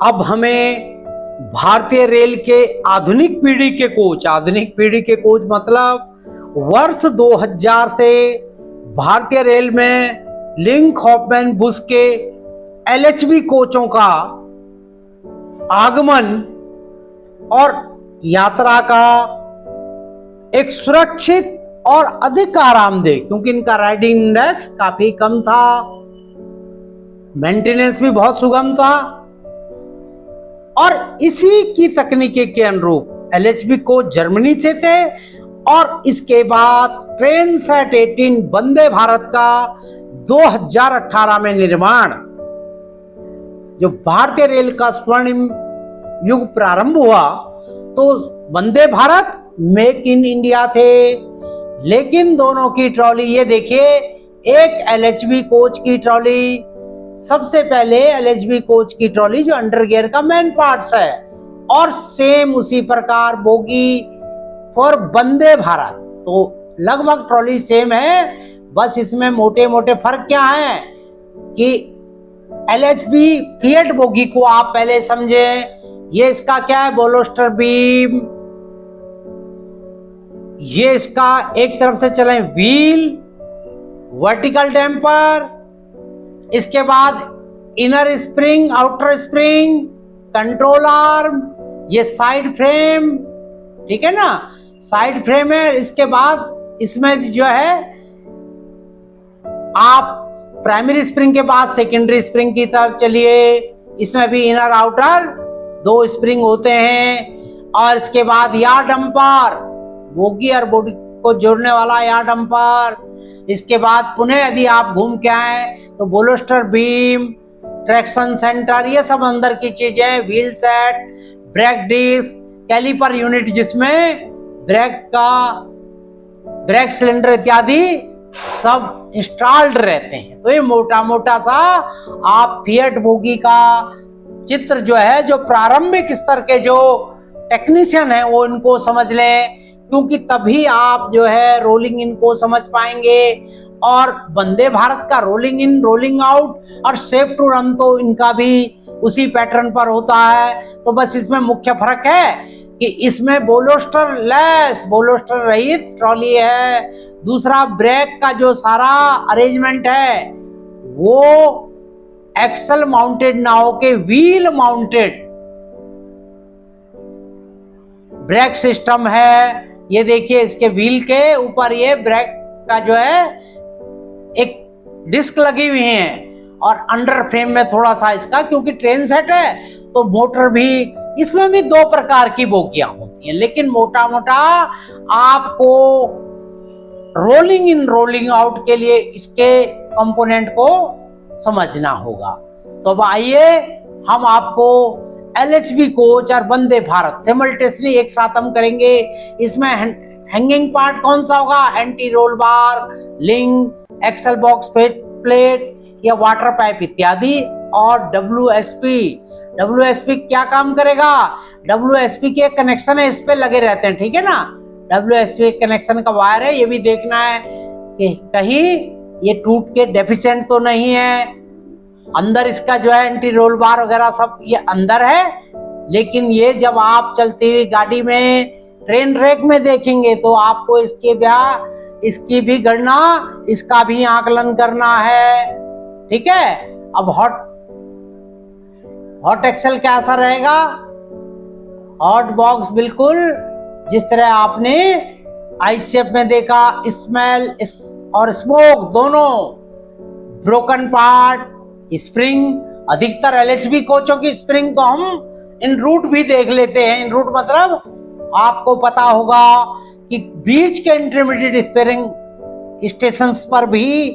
अब हमें भारतीय रेल के आधुनिक पीढ़ी के कोच मतलब वर्ष 2000 से भारतीय रेल में लिंक हॉफमैन बुश के एलएचबी कोचों का आगमन और यात्रा का एक सुरक्षित और अधिक आरामदेह, क्योंकि इनका राइडिंग इंडेक्स काफी कम था, मेंटेनेंस भी बहुत सुगम था, इसी की तकनीकी के अनुरूप एलएचबी कोच जर्मनी से थे और इसके बाद ट्रेन सेट 18 वंदे भारत का 2018 में निर्माण, जो भारतीय रेल का स्वर्णिम युग प्रारंभ हुआ तो Vande Bharat make in India थे। लेकिन दोनों की ट्रॉली ये देखिए, एक एलएचबी कोच की ट्रॉली, सबसे पहले एलएचबी कोच की ट्रॉली जो अंडरगियर का मेन पार्ट्स है, और सेम उसी प्रकार बोगी फॉर वंदे भारत। तो लगभग ट्रॉली सेम है, बस इसमें मोटे मोटे फर्क क्या है कि एलएचबी फिएट बोगी को आप पहले समझें। ये इसका क्या है, बोलोस्टर बीम, ये इसका एक तरफ से चले व्हील, वर्टिकल डैम्पर, इसके बाद inner spring, outer spring, control arm, ये साइड फ्रेम, ठीक है ना, साइड फ्रेम है। इसके बाद इसमें जो है आप प्राइमरी स्प्रिंग के बाद सेकेंडरी स्प्रिंग की तरफ चलिए, इसमें भी इनर आउटर 2 स्प्रिंग होते हैं। और इसके बाद यार डंपर, बोगी और बॉडी को जोड़ने वाला यार डंपर। इसके बाद पुनः यदि आप घूम के आए तो बोलोस्टर बीम, ट्रैक्शन सेंटर, ये सब अंदर की चीजें, wheel set, brake disc, caliper unit जिसमें ब्रेक सिलेंडर इत्यादि सब इंस्टॉल्ड रहते हैं। तो ये मोटा मोटा सा आप फिएट बोगी का चित्र जो है, जो प्रारंभिक स्तर के जो टेक्नीशियन है वो इनको समझ लें, क्योंकि तभी आप जो है रोलिंग इन को समझ पाएंगे। और वंदे भारत का रोलिंग इन, रोलिंग आउट और सेफ टू रन तो इनका भी उसी पैटर्न पर होता है। तो बस इसमें मुख्य फर्क है कि इसमें बोलोस्टर लेस, बोलोस्टर रहित ट्रॉली है। दूसरा, ब्रेक का जो सारा अरेंजमेंट है वो एक्सल माउंटेड ना हो के व्हील माउंटेड ब्रेक सिस्टम है। ये देखिए, इसके व्हील के ऊपर ये ब्रेक का जो है एक डिस्क लगी हुई है, और अंडर फ्रेम में थोड़ा सा इसका, क्योंकि ट्रेन सेट है तो मोटर भी, इसमें भी 2 प्रकार की बोगियां होती हैं। लेकिन मोटा मोटा आपको रोलिंग इन रोलिंग आउट के लिए इसके कंपोनेंट को समझना होगा। तो अब आइए हम आपको एलएचबी कोच और वंदे भारत सिमल्टेनियसली एक साथ हम करेंगे। इसमें हैंगिंग पार्ट कौन सा होगा, anti roll bar, link, axle box plate या वाटर पाइप इत्यादि। और डब्ल्यूएसपी क्या काम करेगा, डब्ल्यूएसपी के कनेक्शन है, इस पे लगे रहते हैं, ठीक है ना। डब्ल्यूएसपी कनेक्शन का वायर है, ये भी देखना है कि कहीं ये टूट के डेफिशिएंट तो नहीं है। अंदर इसका जो है एंटी रोल बार वगैरह सब ये अंदर है, लेकिन ये जब आप चलती हुई गाड़ी में ट्रेन ट्रैक में देखेंगे तो आपको इसकी भी गणना, इसका भी आकलन करना है, ठीक है। अब हॉट एक्सल कैसा रहेगा, हॉट बॉक्स बिल्कुल जिस तरह आपने आईसेप में देखा, स्मेल और स्मोक दोनों, ब्रोकन पार्ट, स्प्रिंग। अधिकतर एलएचबी कोचों की स्प्रिंग को हम इन रूट भी देख लेते हैं। इन रूट मतलब आपको पता होगा कि बीच के इंटरमीडिएट स्पेयरिंग स्टेशंस पर भी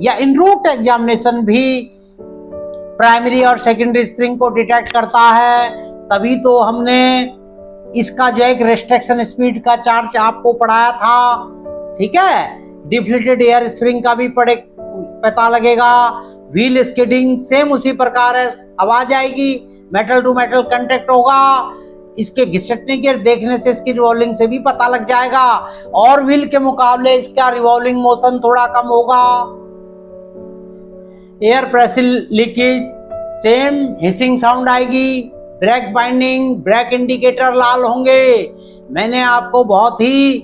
या इन रूट एग्जामिनेशन भी प्राइमरी और सेकेंडरी स्प्रिंग को डिटेक्ट करता है। तभी तो हमने इसका जो एक रेस्ट्रिक्शन स्पीड का चार्ज आपको पढ़ाया था, ठीक है। डिफ्लेटेड एयर स्प्रिंग का भी पता लगेगा। व्हील स्किडिंग सेम उसी प्रकार है, आवाज आएगी, मेटल टू मेटल कांटेक्ट होगा। इसके घिसटने के देखने से इसकी रिवॉल्विंग से भी पता लग जाएगा, और व्हील के मुकाबले इसका रिवॉल्विंग मोशन थोड़ा कम होगा। Air pressure leakage same hissing sound आएगी। ब्रेक बाइंडिंग, ब्रेक इंडिकेटर लाल होंगे। मैंने आपको बहुत ही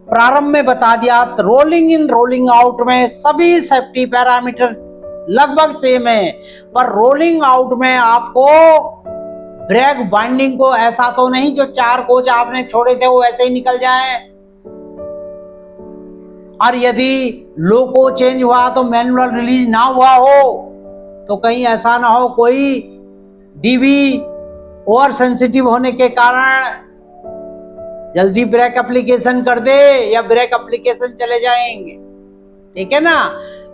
प्रारंभ में बता दिया, रोलिंग इन रोलिंग आउट में सभी सेफ्टी पैरामीटर लगभग सेम है, पर रोलिंग आउट में आपको ब्रेक बाइंडिंग को ऐसा तो नहीं जो 4 कोच आपने छोड़े थे वो ऐसे ही निकल जाए, और यदि लोको चेंज हुआ तो मैनुअल रिलीज ना हुआ हो, तो कहीं ऐसा ना हो कोई डीबी ओवर सेंसिटिव होने के कारण जल्दी ब्रेक एप्लीकेशन कर दे या ब्रेक एप्लीकेशन चले जाएंगे, ठीक है ना।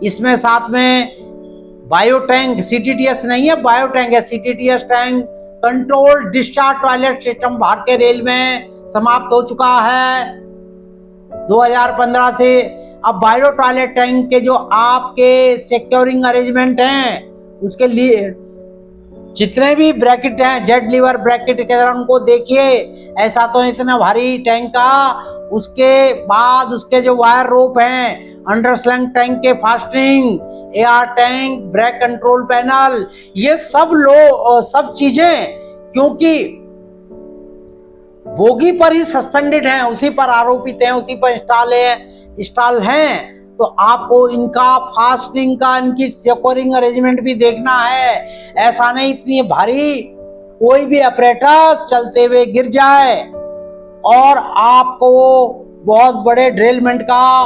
इसमें साथ में बायो टैंक, सीटीटीएस नहीं है, बायो टैंक है, CTTS tank control discharge toilet system भारतीय रेल में समाप्त हो चुका है 2015 से। अब बायो टॉयलेट टैंक के जो आपके सिक्योरिंग अरेंजमेंट हैं, उसके लिए जितने भी ब्रैकेट हैं, जेट लीवर ब्रैकेट के तरह उनको देखिए। ऐसा तो इतना भारी टैंक का, उसके बाद उसके जो वायर रोप हैं, अंडरस्लैंग टैंक के fastening, air tank, brake control panel, ये सब चीजें क्योंकि बोगी पर ही सस्पेंडेड हैं, उसी पर आरोपित हैं, उसी पर इंस्टॉल हैं, तो आपको इनका फास्टनिंग का, इनकी सिक्योरिंग अरेंजमेंट भी देखना है। ऐसा नहीं इतनी भारी कोई भी अपरेटस चलते हुए गिर जाए और आपको बहुत बड़े ड्रेलमेंट का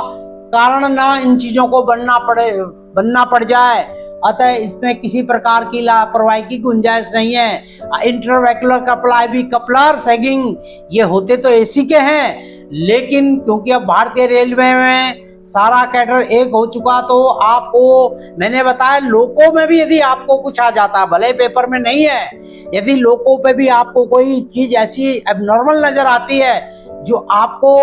कारण ना इन चीजों को बनना पड़ जाए। अतः इसमें किसी प्रकार की लापरवाही की गुंजाइश नहीं है। इंटरवैक्यूलर कपल, भी कपलर, सैगिंग, ये होते तो एसी के हैं, लेकिन क्योंकि अब भारतीय रेलवे में सारा कैडर एक हो चुका, तो आपको मैंने बताया लोको में भी यदि आपको कुछ आ जाता, भले पेपर में नहीं है, यदि लोको पे भी आपको कोई चीज ऐसी एबनॉर्मल नजर आती है जो आपको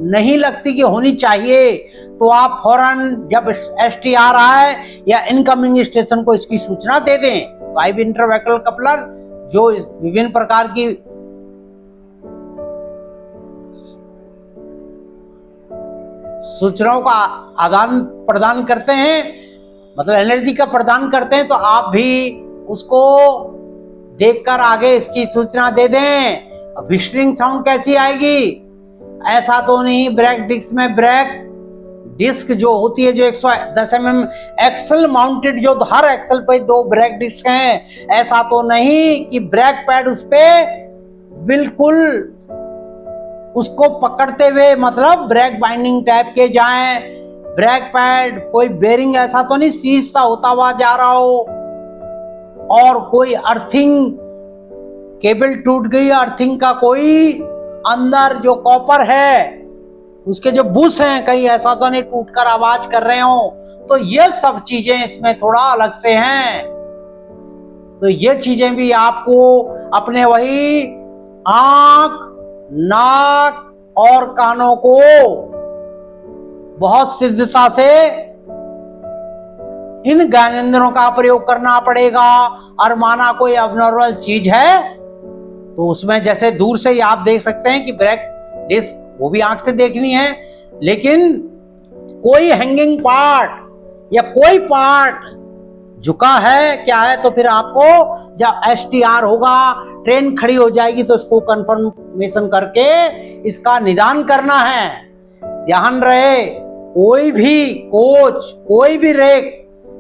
नहीं लगती कि होनी चाहिए, तो आप फौरन जब एसटीआर आए या इनकमिंग स्टेशन को इसकी सूचना दे दें। फाइव इंटरवैक्यूलर कपलर जो विभिन्न प्रकार की सूचनाओं का आदान प्रदान करते हैं, मतलब एनर्जी का प्रदान करते हैं, तो आप भी उसको देखकर आगे इसकी सूचना दे दें। व्हिस्टलिंग साउंड कैसी आएगी? ऐसा तो नहीं ब्रेक डिस्क में, ब्रेक डिस्क जो होती है, जो 110 mm एक्सल माउंटेड, जो हर एक्सल पे 2 ब्रेक डिस्क हैं, ऐसा तो नहीं कि ब्रेक पैड उस पे बिल्कुल उसको पकड़ते हुए, मतलब ब्रेक बाइंडिंग टाइप के जाएं। ब्रेक पैड कोई बेरिंग ऐसा तो नहीं सीज सा होता हुआ जा रहा हो, और कोई अर्थिंग केबल टूट गई, अर्थिंग का कोई अंदर जो कॉपर है उसके जो बुश हैं कहीं ऐसा तो नहीं टूटकर आवाज कर रहे हो। तो ये सब चीजें इसमें थोड़ा अलग से हैं। तो ये चीजें भी आपको अपने वही आंख, नाक और कानों को बहुत सिद्धता से इन ज्ञानेंद्रियों का प्रयोग करना पड़ेगा। और माना कोई अबनॉर्मल चीज है तो उसमें जैसे दूर से ही आप देख सकते हैं कि ब्रेक डिस्क वो भी आंख से देखनी है, लेकिन कोई हैंगिंग पार्ट या कोई पार्ट झुका है क्या है, तो फिर आपको जब एसटीआर होगा, ट्रेन खड़ी हो जाएगी, तो उसको कंफर्मेशन करके इसका निदान करना है। ध्यान रहे, कोई भी कोच, कोई भी रेक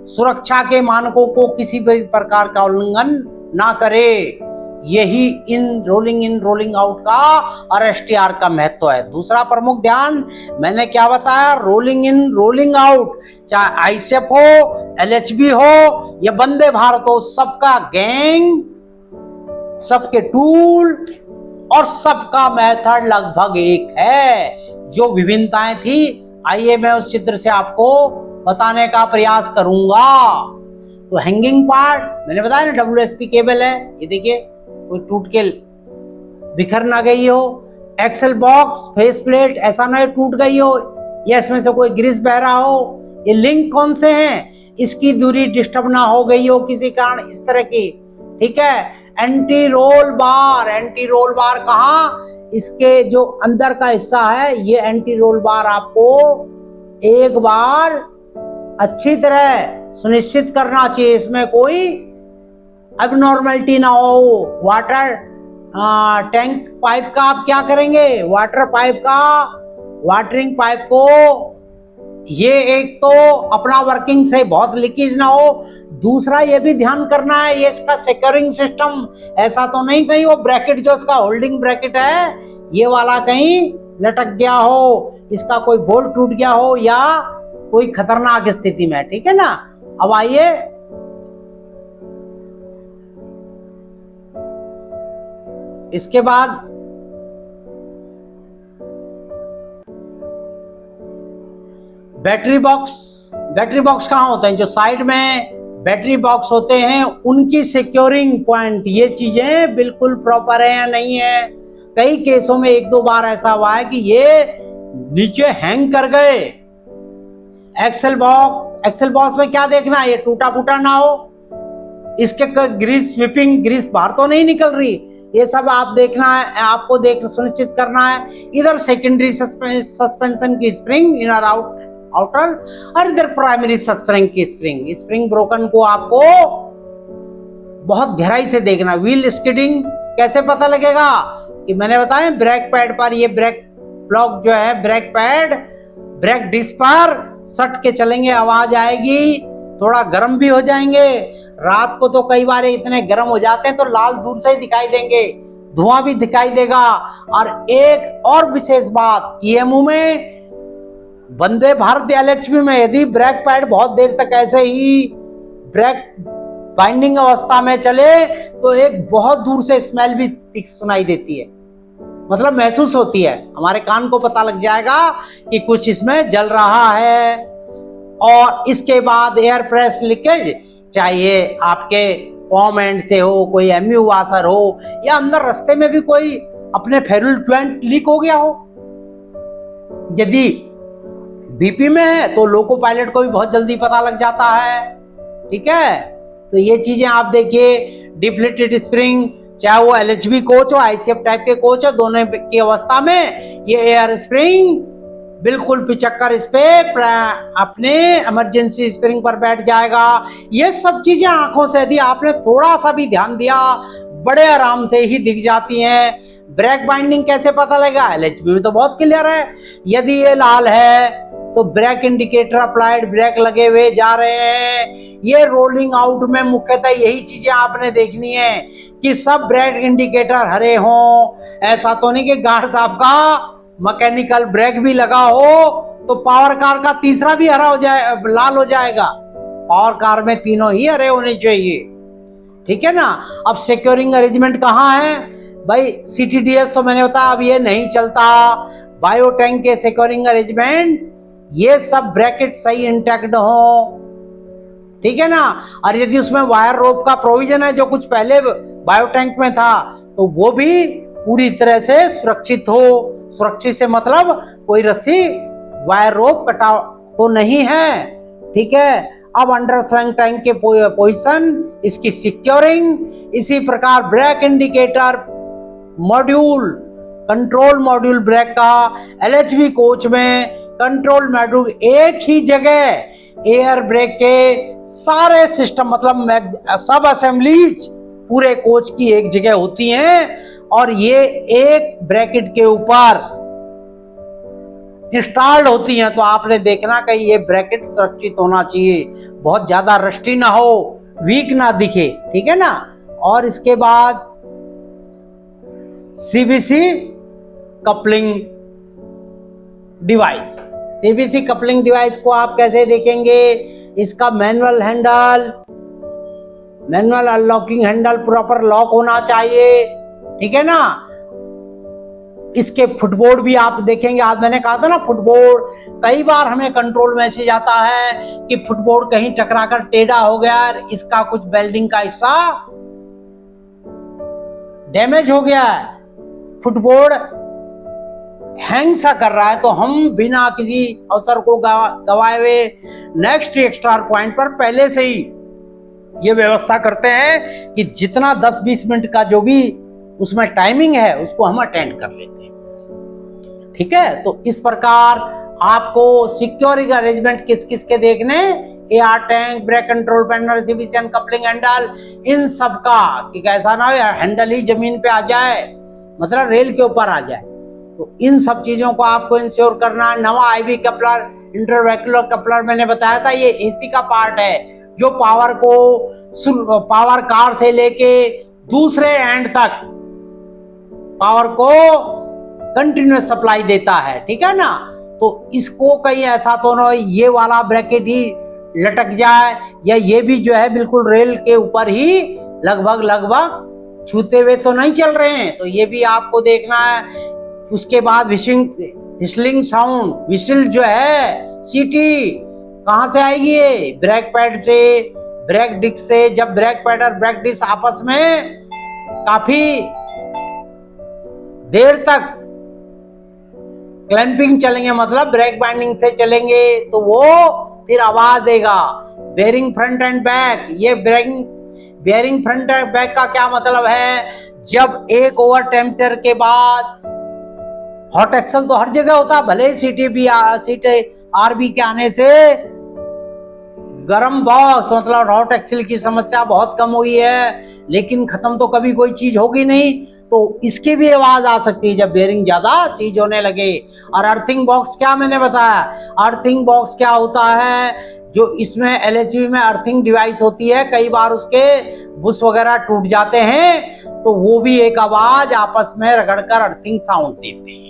सुरक्षा के मानकों को किसी भी प्रकार का उल्लंघन ना करे। यही इन रोलिंग आउट का और एसटीआर का महत्व है। दूसरा प्रमुख ध्यान मैंने क्या बताया, रोलिंग इन रोलिंग आउट, चाहे आईसेफ हो, एलएचबी हो या वंदे भारत हो, सबका गैंग, सबके टूल और सबका मेथड लगभग एक है। जो विभिन्नताएं थी, आइए मैं उस चित्र से आपको बताने का प्रयास करूंगा। तो हैंगिंग पार्ट मैंने बताया ना, WSP केबल है, ये देखिए कोई टूट के बिखर ना गई हो। एक्सल बॉक्स, फेस प्लेट ऐसा ना टूट गई हो या इसमें से कोई ग्रीस बह रहा हो। ये लिंक कौन से हैं, इसकी दूरी डिस्टर्ब ना हो गई हो किसी कारण, इस तरह की, ठीक है। एंटी रोल बार, एंटी रोल बार कहाँ, इसके जो अंदर का हिस्सा है, ये एंटी रोल बार आपको एक बार अच्छी तरह सुनिश्चित करना चाहिए, इसमें कोई एबनॉर्मलिटी ना हो। वाटर टैंक पाइप का आप क्या करेंगे, वाटर पाइप का, वाटरिंग पाइप को, ये एक तो अपना वर्किंग से बहुत लीकेज ना हो। दूसरा ये भी ध्यान करना है, ये इसका सिक्योरिंग सिस्टम ऐसा तो नहीं कहीं वो ब्रैकेट जो इसका होल्डिंग ब्रैकेट है, ये वाला कहीं लटक गया हो, इसका कोई बोल्ट टूट गया हो या कोई खतरनाक स्थिति में, ठीक है ना। अब आइए इसके बाद बैटरी बॉक्स कहाँ होते हैं? जो साइड में बैटरी बॉक्स होते हैं उनकी सिक्योरिंग पॉइंट, ये चीजें बिल्कुल प्रॉपर है या नहीं है। कई केसों में एक दो बार ऐसा हुआ है कि ये नीचे हैंग कर गए। एक्सेल बॉक्स में क्या देखना है? ये टूटा फूटा ना हो, इसके ग्रीस बाहर तो नहीं निकल रही, ये सब आप देखना है, आपको सुनिश्चित करना है। इधर सेकेंडरी सस्पेंशन की स्प्रिंग इनर आउटर, और इधर प्राइमरी सस्पेंशन की स्प्रिंग ब्रोकन को आपको बहुत गहराई से देखना। व्हील स्किडिंग कैसे पता लगेगा? कि मैंने बताया ब्रेक पैड पर, ये ब्रेक ब्लॉक जो है ब्रेक पैड ब्रेक डिस्क पर सट के चलेंगे, आवाज आएगी, थोड़ा गर्म भी हो जाएंगे। रात को तो कई बार इतने गर्म हो जाते हैं तो लाल दूर से ही दिखाई देंगे, धुआं भी दिखाई देगा। और एक और विशेष बात, ईएमयू में, वंदे भारत एलएचबी में यदि ब्रेक पैड बहुत देर तक ऐसे ही ब्रेक बाइंडिंग अवस्था में चले तो एक बहुत दूर से स्मेल भी सुनाई देती है, मतलब महसूस होती है, हमारे कान को पता लग जाएगा कि कुछ इसमें जल रहा है। और इसके बाद एयर प्रेस लीकेज, चाहे आपके पॉम एंड से हो, कोई एमयू वाशर हो, या अंदर रास्ते में भी कोई अपने फेरुल ज्वाइंट लीक हो गया हो। यदि बीपी में है तो लोको पायलट को भी बहुत जल्दी पता लग जाता है, ठीक है। तो ये चीजें आप देखिए, डिप्लीटेड स्प्रिंग, चाहे वो एलएचबी कोच हो, आईसीएफ टाइप के कोच हो, दोनों की अवस्था में ये एयर स्प्रिंग बिल्कुल पिचक्कर इस पे अपने इमरजेंसी स्प्रिंग पर बैठ जाएगा। ये सब चीजें आंखों से यदि आपने थोड़ा सा भी ध्यान दिया बड़े आराम से ही दिख जाती हैं। ब्रेक बाइंडिंग कैसे पता लगेगा? एलएचबी में तो बहुत क्लियर है, यदि ये लाल है तो ब्रेक इंडिकेटर अप्लाइड, ब्रेक लगे हुए जा रहे हैं। ये रोलिंग आउट में मुख्यतः यही चीजें आपने देखनी है कि सब ब्रेक इंडिकेटर हरे हों। ऐसा तो नहीं कि गार्ड साहब का मैकेनिकल ब्रेक भी लगा हो तो पावर कार का तीसरा भी हरा हो जाए, लाल हो जाएगा। पावर कार में तीनों ही हरे होने चाहिए, ठीक है ना। अब सिक्योरिंग अरेंजमेंट कहाँ है भाई? सीटीडीएस तो मैंने बताया अब ये नहीं चलता। बायो टैंक के सिक्योरिंग अरेंजमेंट, ये सब ब्रैकेट सही इंटैक्ट हो, ठीक है ना। और यदि उसमें वायर रोप का प्रोविजन है जो कुछ पहले बायो टैंक में था तो वो भी पूरी तरह से सुरक्षित हो। सुरक्षित से मतलब कोई रस्सी वायर रोप कटा तो नहीं है, ठीक है। अब अंडर स्लैंग टैंक के पोजीशन, इसकी सिक्योरिंग, इसी प्रकार brake indicator module, control module brake का एलएचबी कोच में कंट्रोल मॉड्यूल एक ही जगह, एयर ब्रेक के सारे सिस्टम मतलब सब असेंबलीज पूरे कोच की एक जगह होती हैं और ये एक ब्रैकेट के ऊपर इंस्टॉल्ड होती हैं। तो आपने देखना कि ये ब्रैकेट सुरक्षित होना चाहिए, बहुत ज्यादा रस्टी ना हो, वीक ना दिखे, ठीक है ना। और इसके बाद CBC coupling device, CBC coupling device को आप कैसे देखेंगे? इसका manual handle, manual unlocking handle proper lock होना चाहिए, ठीक है ना। इसके फुटबोर्ड भी आप देखेंगे, आज मैंने कहा था ना फुटबोर्ड, कई बार हमें कंट्रोल मैसेज आता है कि फुटबोर्ड कहीं टकराकर टेढ़ा हो गया, इसका कुछ वेल्डिंग का हिस्सा डैमेज हो गया है, फुटबोर्ड हैंग सा कर रहा है, तो हम बिना किसी अवसर को गवाए हुए नेक्स्ट एक्स्ट्रा पॉइंट पर पहले से ही ये व्यवस्था करते हैं कि जितना 10-20 मिनट का जो भी उसमें टाइमिंग है उसको हम अटेंड कर लेते हैं, ठीक है। तो इस प्रकार आपको सिक्योरिटी अरेंजमेंट किस किस के देखने, air tank, brake control panel, CBC coupling handle, इन सब का कि कैसा ना हो हैंडल ही जमीन पे आ जाए, मतलब रेल के ऊपर आ जाए। तो इन सब चीजों को आपको इंश्योर करना है। नवा आईवी कपलर, इंटरवेक्युलर कपलर मैंने बताया था, ये एसी का पार्ट है जो पावर को पावर कार से लेके दूसरे एंड तक पावर को कंटिन्यूस सप्लाई देता है, ठीक है ना। तो इसको कहीं ऐसा तो ना ये वाला ब्रैकेट ही लटक जाए, या ये भी जो है बिल्कुल रेल के ऊपर ही लगभग छूते हुए तो नहीं चल रहे हैं, तो ये भी आपको देखना है। उसके बाद विस्लिंग साउंड, विसिल जो है, सीटी कहां से आएगी? ये ब्रेक पैड से, ब्रेक डिस्क से। जब ब्रेक पैड और ब्रेक डिस्क आपस में काफी देर तक क्लैंपिंग चलेंगे, मतलब ब्रेक बाइंडिंग से चलेंगे, तो वो फिर आवाज देगा। बेयरिंग फ्रंट एंड बैक, ये बेयरिंग फ्रंट एंड बैक का क्या मतलब है? जब एक ओवर टेम्परेचर के बाद हॉट एक्सल तो हर जगह होता, भले ही सीटी आरबी के आने से गर्म बॉक्स मतलब हॉट एक्सल की समस्या बहुत कम हुई है, लेकिन खत्म तो कभी कोई चीज होगी नहीं, तो इसकी भी आवाज आ सकती है जब बेयरिंग ज्यादा सीज होने लगे। और अर्थिंग बॉक्स क्या मैंने बताया? अर्थिंग बॉक्स क्या होता है? जो इसमें एलएचबी में अर्थिंग डिवाइस होती है, कई बार उसके बुश वगैरह टूट जाते हैं, तो वो भी एक आवाज आपस में रगड़कर अर्थिंग साउंड देते हैं।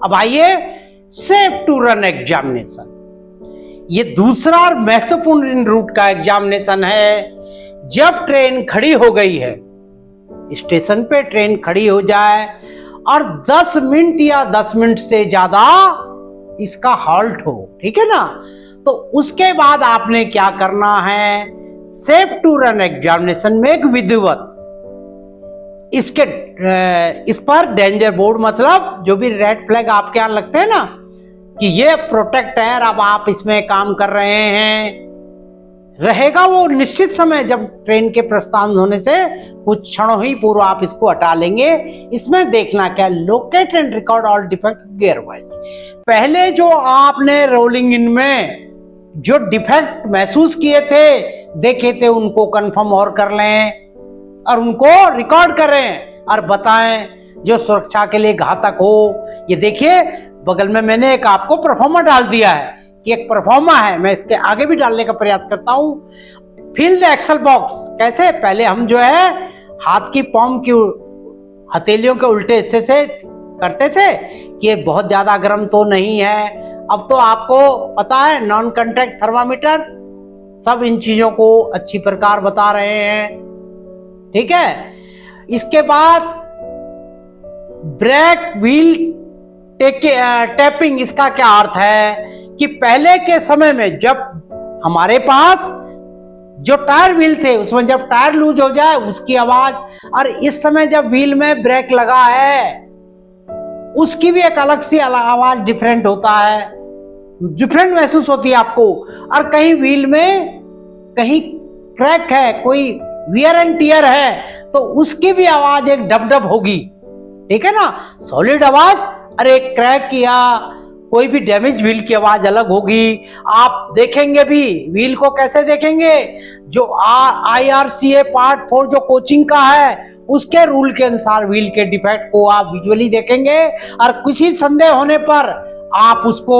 अब आइए सेफ टू रन एग्जामिनेशन। ये दूसरा और महत्वपूर्ण इन रूट का एग्जामिनेशन है। जब ट्रेन खड़ी हो गई है, स्टेशन पे ट्रेन खड़ी हो जाए और 10 मिनट या 10 मिनट से ज्यादा इसका हॉल्ट हो, ठीक है ना, तो उसके बाद आपने क्या करना है, सेफ टू रन एग्जामिनेशन में एक विधिवत इस पर डेंजर बोर्ड, मतलब जो भी रेड फ्लैग आपके यहां लगते हैं ना कि ये प्रोटेक्ट है, अब आप इसमें काम कर रहे हैं, रहेगा वो निश्चित समय जब ट्रेन के प्रस्थान होने से कुछ क्षणों ही पूर्व आप इसको हटा लेंगे। इसमें देखना क्या, locate and record all defect gear wise. पहले जो आपने रोलिंग इन में जो डिफेक्ट महसूस किए थे, देखे थे, उनको कंफर्म और कर लें और उनको रिकॉर्ड करें और बताएं जो सुरक्षा के लिए घातक हो। ये देखिए बगल में मैंने एक आपको परफॉर्मा डाल दिया है कि एक परफॉर्मा है, मैं इसके आगे भी डालने का प्रयास करता हूं। फिल द एक्सेल बॉक्स कैसे, पहले हम जो है हाथ की पाम की हथेलियों के उल्टे हिस्से से करते थे कि ये बहुत ज्यादा गर्म तो नहीं है। अब तो आपको पता है नॉन कांटेक्ट थर्मामीटर सब इन चीजों को अच्छी प्रकार बता रहे हैं, ठीक है। इसके बाद ब्रेक व्हील टैपिंग, इसका क्या अर्थ है कि पहले के समय में जब हमारे पास जो टायर व्हील थे उसमें जब टायर लूज हो जाए उसकी आवाज, और इस समय जब व्हील में ब्रेक लगा है उसकी भी एक अलग सी आवाज डिफरेंट होता है, डिफरेंट महसूस होती है आपको। और कहीं व्हील में कहीं क्रैक है, कोई वियर एंड टियर है, तो उसकी भी आवाज एक डब डब होगी, ठीक है ना। सॉलिड आवाज, अरे क्रैक किया, कोई भी डैमेज व्हील की आवाज अलग होगी। आप देखेंगे भी व्हील को कैसे देखेंगे, जो IRCA पार्ट 4 जो कोचिंग का है उसके रूल के अनुसार व्हील के डिफेक्ट को आप विजुअली देखेंगे और किसी संदेह होने पर आप उसको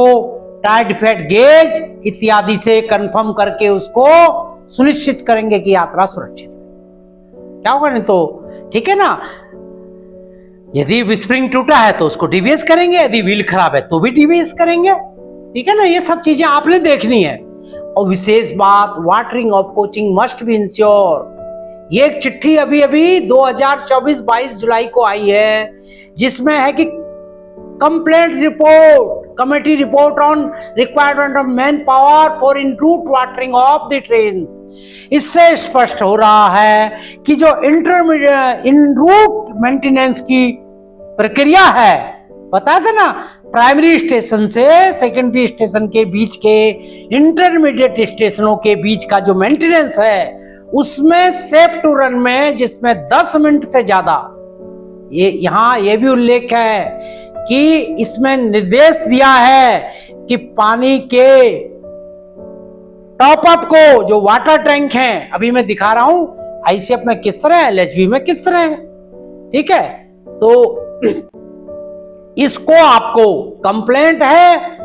टायर डिफेक्ट गेज इत्यादि से कंफर्म करके उसको सुनिश्चित करेंगे कि यात्रा सुरक्षित है। क्या होगा नहीं तो, ठीक है ना। यदि स्प्रिंग टूटा है तो उसको डीवीएस करेंगे, यदि व्हील खराब है तो भी डीवीएस करेंगे, ठीक है ना। ये सब चीजें आपने देखनी है। और विशेष बात, watering of coaching must be ensure. ये एक चिट्ठी अभी अभी 2024 22 जुलाई को आई है जिसमें है कि complaint report, committee report on requirement of manpower for in route watering of the train. इससे स्पष्ट हो रहा है कि जो इंटरमीडिएट इन रूट मेंटेनेंस की प्रक्रिया है, पता था ना, प्राइमरी स्टेशन से सेकेंडरी स्टेशन के बीच के इंटरमीडिएट स्टेशनों के बीच का जो मेंटेनेंस है उसमें सेफ टू रन में, जिसमें 10 मिनट से ज्यादा, ये यहाँ ये भी उल्लेख है कि इसमें निर्देश दिया है कि पानी के टॉप अप को, जो वाटर टैंक हैं, अभी मैं दिखा रहा हूं ICF में किस तरह है, LHV में किस तरह है, ठीक है। तो इसको आपको कंप्लेंट है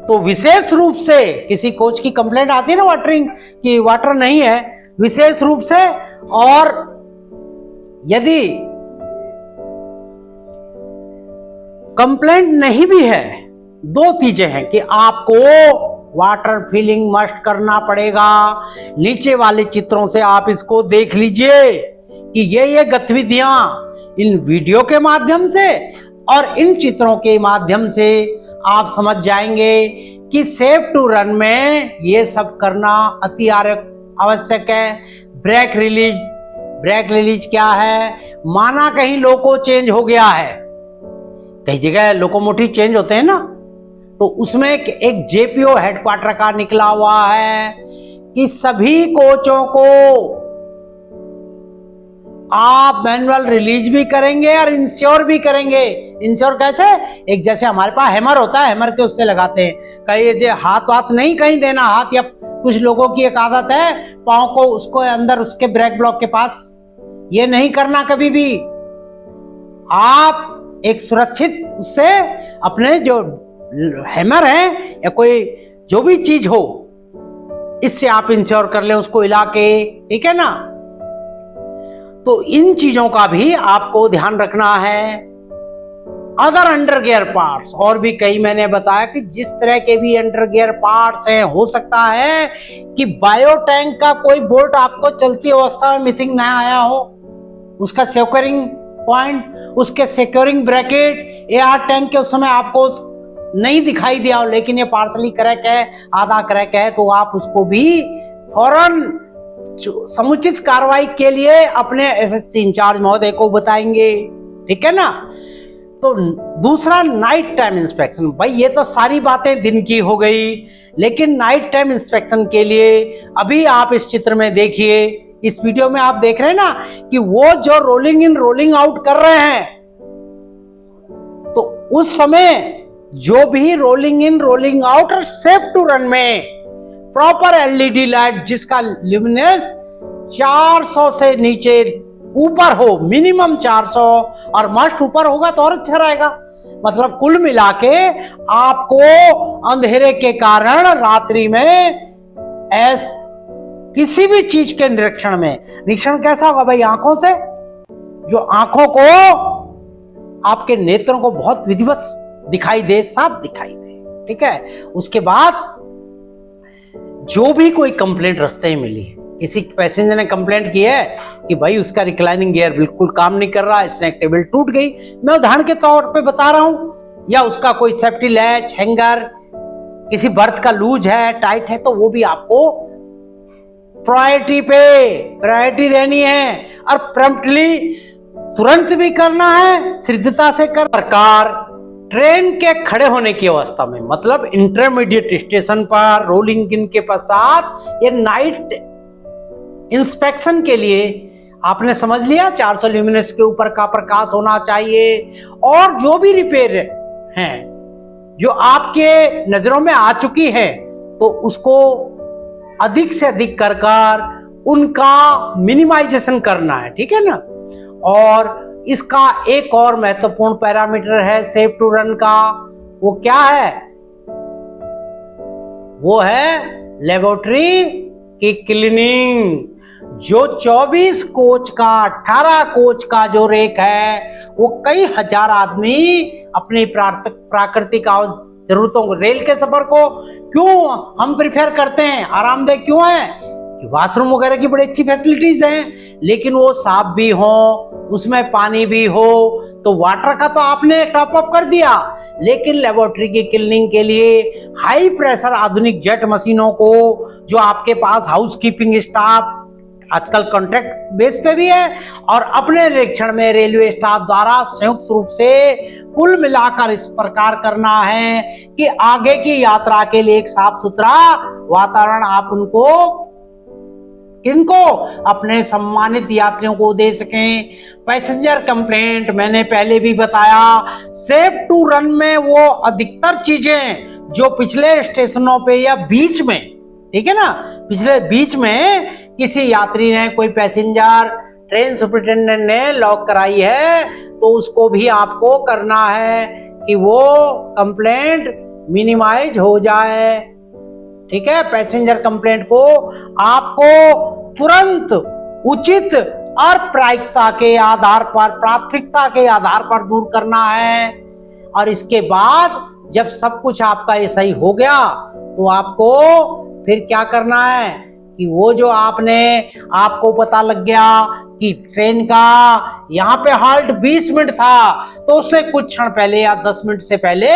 तो विशेष रूप से किसी कोच की कंप्लेंट आती है ना वाटरिंग की, वाटर नहीं है, विशेष रूप से। और यदि कंप्लेंट नहीं भी है, 2 चीजें हैं कि आपको वाटर फिलिंग मस्ट करना पड़ेगा। नीचे वाले चित्रों से आप इसको देख लीजिए कि ये गतिविधियां इन वीडियो के माध्यम से और इन चित्रों के माध्यम से आप समझ जाएंगे कि सेफ टू रन में ये सब करना अति आवश्यक है। ब्रेक रिलीज क्या है, माना कहीं लोको चेंज हो गया है, कई जगह लोकोमोटिव चेंज होते हैं ना, तो उसमें एक JPO हेडक्वार्टर का निकला हुआ है कि सभी कोचों को आप मैनुअल रिलीज भी करेंगे और इंश्योर भी करेंगे। इंश्योर कैसे, एक जैसे हमारे पास हैमर होता है, हैमर के उससे लगाते हैं, कहीं जो हाथ नहीं कहीं देना, हाथ या कुछ लोगों की एक आदत है पांव को उसको अंदर उसके ब्रेक ब्लॉक के पास, ये नहीं करना कभी भी। आप एक सुरक्षित उससे अपने जो हैमर है या कोई जो भी चीज हो, इससे आप इंश्योर कर ले उसको हिला के, ठीक है ना। तो इन चीजों का भी आपको ध्यान रखना है। अदर अंडर गियर पार्ट्स, और भी कई मैंने बताया कि जिस तरह के भी अंडर गियर पार्ट्स हैं, हो सकता है कि बायो टैंक का कोई बोल्ट आपको चलती अवस्था में मिसिंग ना आया हो, उसका सिक्योरिंग पॉइंट, उसके सिक्योरिंग ब्रैकेट एयर टैंक के उस समय आपको नहीं दिखाई दिया हो, लेकिन ये पार्सली क्रैक है, आधा क्रैक है, तो आप उसको भी फौरन समुचित कार्रवाई के लिए अपने एसएससी इंचार्ज महोदय को बताएंगे। ठीक है ना। तो दूसरा नाइट टाइम इंस्पेक्शन। भाई ये तो सारी बातें दिन की हो गई, लेकिन नाइट टाइम इंस्पेक्शन के लिए अभी आप इस चित्र में देखिए, इस वीडियो में आप देख रहे हैं ना कि वो जो रोलिंग इन रोलिंग आउट कर रहे हैं, तो उस समय जो भी रोलिंग इन रोलिंग आउट और सेफ टू रन में प्रॉपर एलईडी लाइट जिसका ल्यूमिनेंस 400 से नीचे ऊपर हो, मिनिमम 400 और मस्ट ऊपर होगा तो और अच्छा रहेगा। मतलब कुल मिला के आपको अंधेरे के कारण रात्रि में किसी भी चीज के निरीक्षण कैसा होगा भाई? आंखों से, जो आंखों को, आपके नेत्रों को बहुत विधिवत दिखाई दे, साफ दिखाई दे। ठीक है। उसके बाद जो भी कोई कंप्लेंट रास्ते में मिली, किसी पैसेंजर ने कंप्लेंट की है कि भाई उसका रिक्लाइनिंग गियर बिल्कुल काम नहीं कर रहा, स्नैक टेबल टूट गई, मैं उदाहरण के तौर पे बता रहा हूं, या उसका कोई सेफ्टी लैच, हैंगर, किसी बर्थ का लूज है, टाइट है, तो वो भी आपको प्रायोरिटी देनी है और प्रॉम्प्टली तुरंत भी करना है, शीघ्रता से कर। प्रकार ट्रेन के खड़े होने की अवस्था में, मतलब इंटरमीडिएट स्टेशन पर रोलिंग इन के पश्चात ये नाइट इंस्पेक्शन के लिए आपने समझ लिया 400 ल्यूमिनेंस के ऊपर का प्रकाश होना चाहिए, और जो भी रिपेयर हैं जो आपके नजरों में आ चुकी है तो उसको अधिक से अधिक कर उनका मिनिमाइजेशन करना है। ठीक है ना। और इसका एक और महत्वपूर्ण पैरामीटर है सेफ टू रन का, वो क्या है? वो है लेबोरेटरी की क्लीनिंग। जो 24 कोच का, 18 कोच का जो रेक है, वो कई हजार आदमी अपनी प्राकृतिक जरूरतों को, रेल के सफर को क्यों हम प्रिफेयर करते हैं, आरामदेह क्यों है कि वॉशरूम वगैरह की बड़ी अच्छी फैसिलिटीज हैं, लेकिन वो साफ भी हो, उसमें पानी भी हो, तो वाटर का तो आपने टॉप अप कर दिया, लेकिन लेबोरेटरी की क्लीनिंग के लिए हाई प्रेशर आधुनिक जेट मशीनों को, जो आपके पास हाउसकीपिंग स्टाफ आजकल कॉन्ट्रैक्ट बेस पे भी है, और अपने निरीक्षण में रेलवे स्टाफ द्वारा संयुक्त रूप से कुल मिलाकर इस प्रकार करना है कि आगे की यात्रा के लिए एक साफ सुथरा वातावरण आप उनको, किनको, अपने सम्मानित यात्रियों को दे सकें। पैसेंजर कंप्लेंट मैंने पहले भी बताया, सेफ टू रन में वो अधिकतर चीजें जो पिछले स्टेशनों पे या बीच में, ठीक है ना, पिछले बीच में किसी यात्री ने, कोई पैसेंजर, ट्रेन सुपरिटेंडेंट ने लॉक कराई है, तो उसको भी आपको करना है कि वो कंप्लेंट मिनिमाइज हो जाए। ठीक है। पैसेंजर कंप्लेंट को आपको तुरंत उचित और प्रायिकता के आधार पर, प्राथमिकता के आधार पर दूर करना है। और इसके बाद जब सब कुछ आपका ये सही हो गया, तो आपको फिर क्या करना है कि वो जो आपको पता लग गया कि ट्रेन का यहाँ पे हॉल्ट 20 मिनट था, तो उससे कुछ क्षण पहले या 10 मिनट से पहले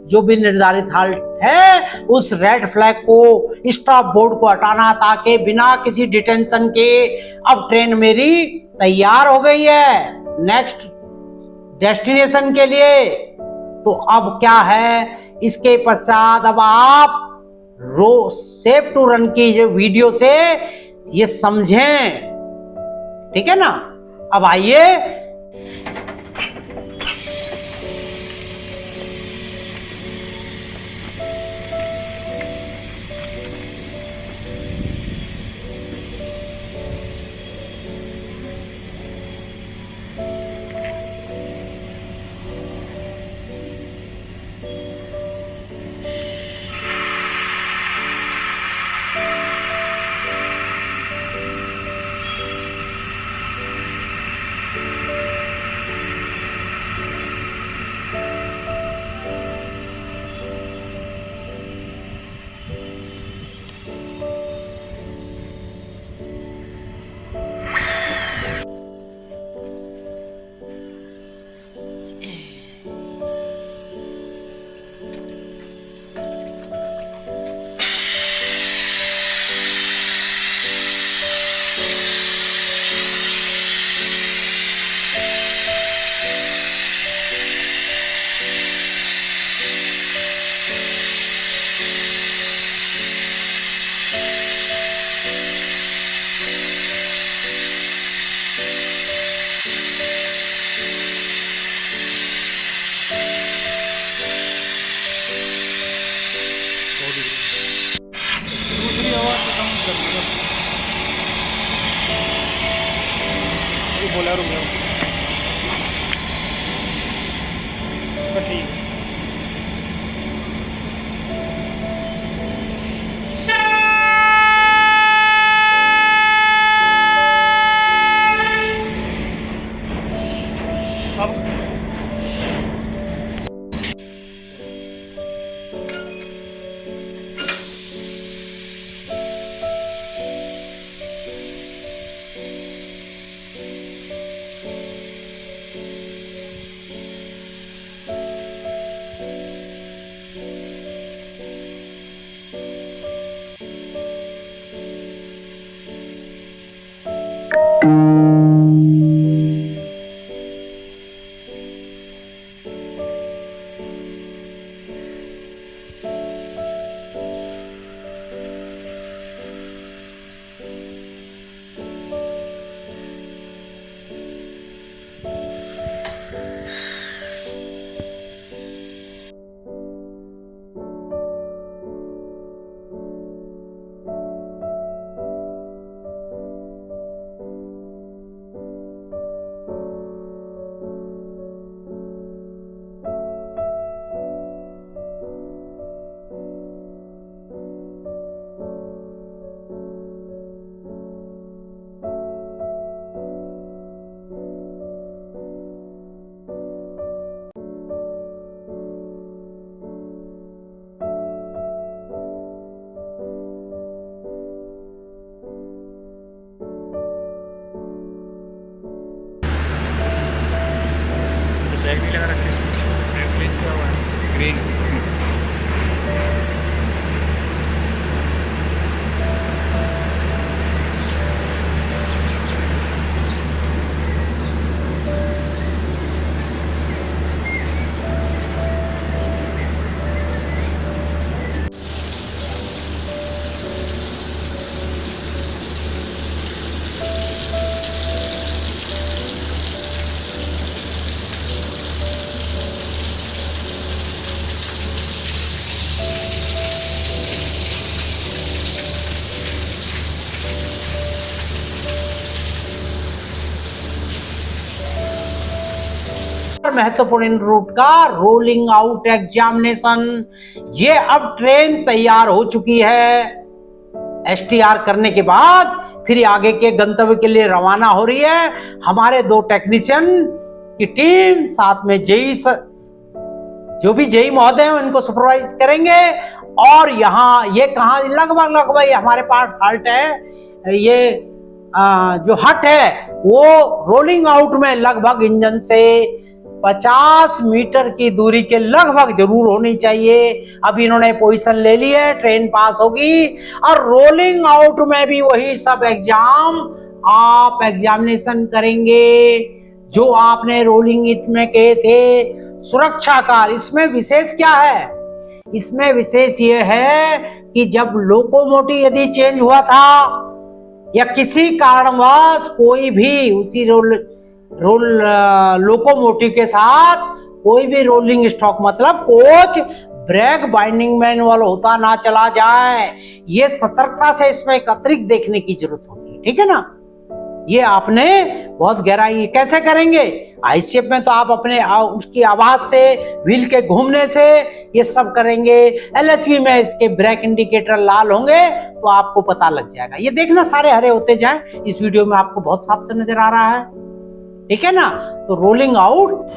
जो भी निर्धारित हॉल्ट है, उस रेड फ्लैग को, स्टॉप बोर्ड को हटाना, ताकि बिना किसी डिटेंशन के अब ट्रेन मेरी तैयार हो गई है नेक्स्ट डेस्टिनेशन के लिए। तो अब क्या है, इसके पश्चात अब आप सेफ टू रन की जो वीडियो से ये समझें। ठीक है ना। अब आइए को बोला रुक तो ठीक है। अब टैग नहीं लगा रखे, प्लीज क्या हुआ है ग्रीन। महत्वपूर्ण रूट का रोलिंग आउट एग्जामिनेशन। ये अब ट्रेन तैयार हो चुकी है। एसटीआर करने के बाद फिर आगे के गंतव्य के लिए रवाना हो रही है। हमारे 2 टेक्नीशियन की टीम साथ में जेई जो भी जेई महोदय हैं उनको सुपरवाइज करेंगे। और यहाँ ये कहाँ लगभग हमारे पास हट है। ये जो हट है वो रोलिंग आउट में लगभग इंजन से 50 मीटर की दूरी के लगभग जरूर होनी चाहिए। अब इन्होंने पोजीशन ले ली है, ट्रेन पास होगी और रोलिंग आउट में भी वही सब एग्जाम आप एग्जामिनेशन करेंगे जो आपने रोलिंग इट में किए थे। सुरक्षा कार इसमें विशेष क्या है? इसमें विशेष ये है कि जब लोकोमोटिव यदि चेंज हुआ था या किसी कारणवश कोई भी उसी लोकोमोटिव के साथ कोई भी रोलिंग स्टॉक मतलब कोच ब्रेक बाइंडिंग मैनुअल होता ना चला जाए, ये सतर्कता से इसमें एक अतिरिक्त देखने की जरूरत होती है। ठीक है ना? ये आपने बहुत गहराई कैसे करेंगे? आईसीएफ में तो आप अपने उसकी आवाज से, व्हील के घूमने से ये सब करेंगे। एलएचबी में इसके ब्रेक इंडिकेटर लाल होंगे तो आपको पता लग जाएगा। ये देखना सारे हरे होते जाएं। इस वीडियो में आपको बहुत साफ से नजर आ रहा है। ठीक है ना? तो रोलिंग आउट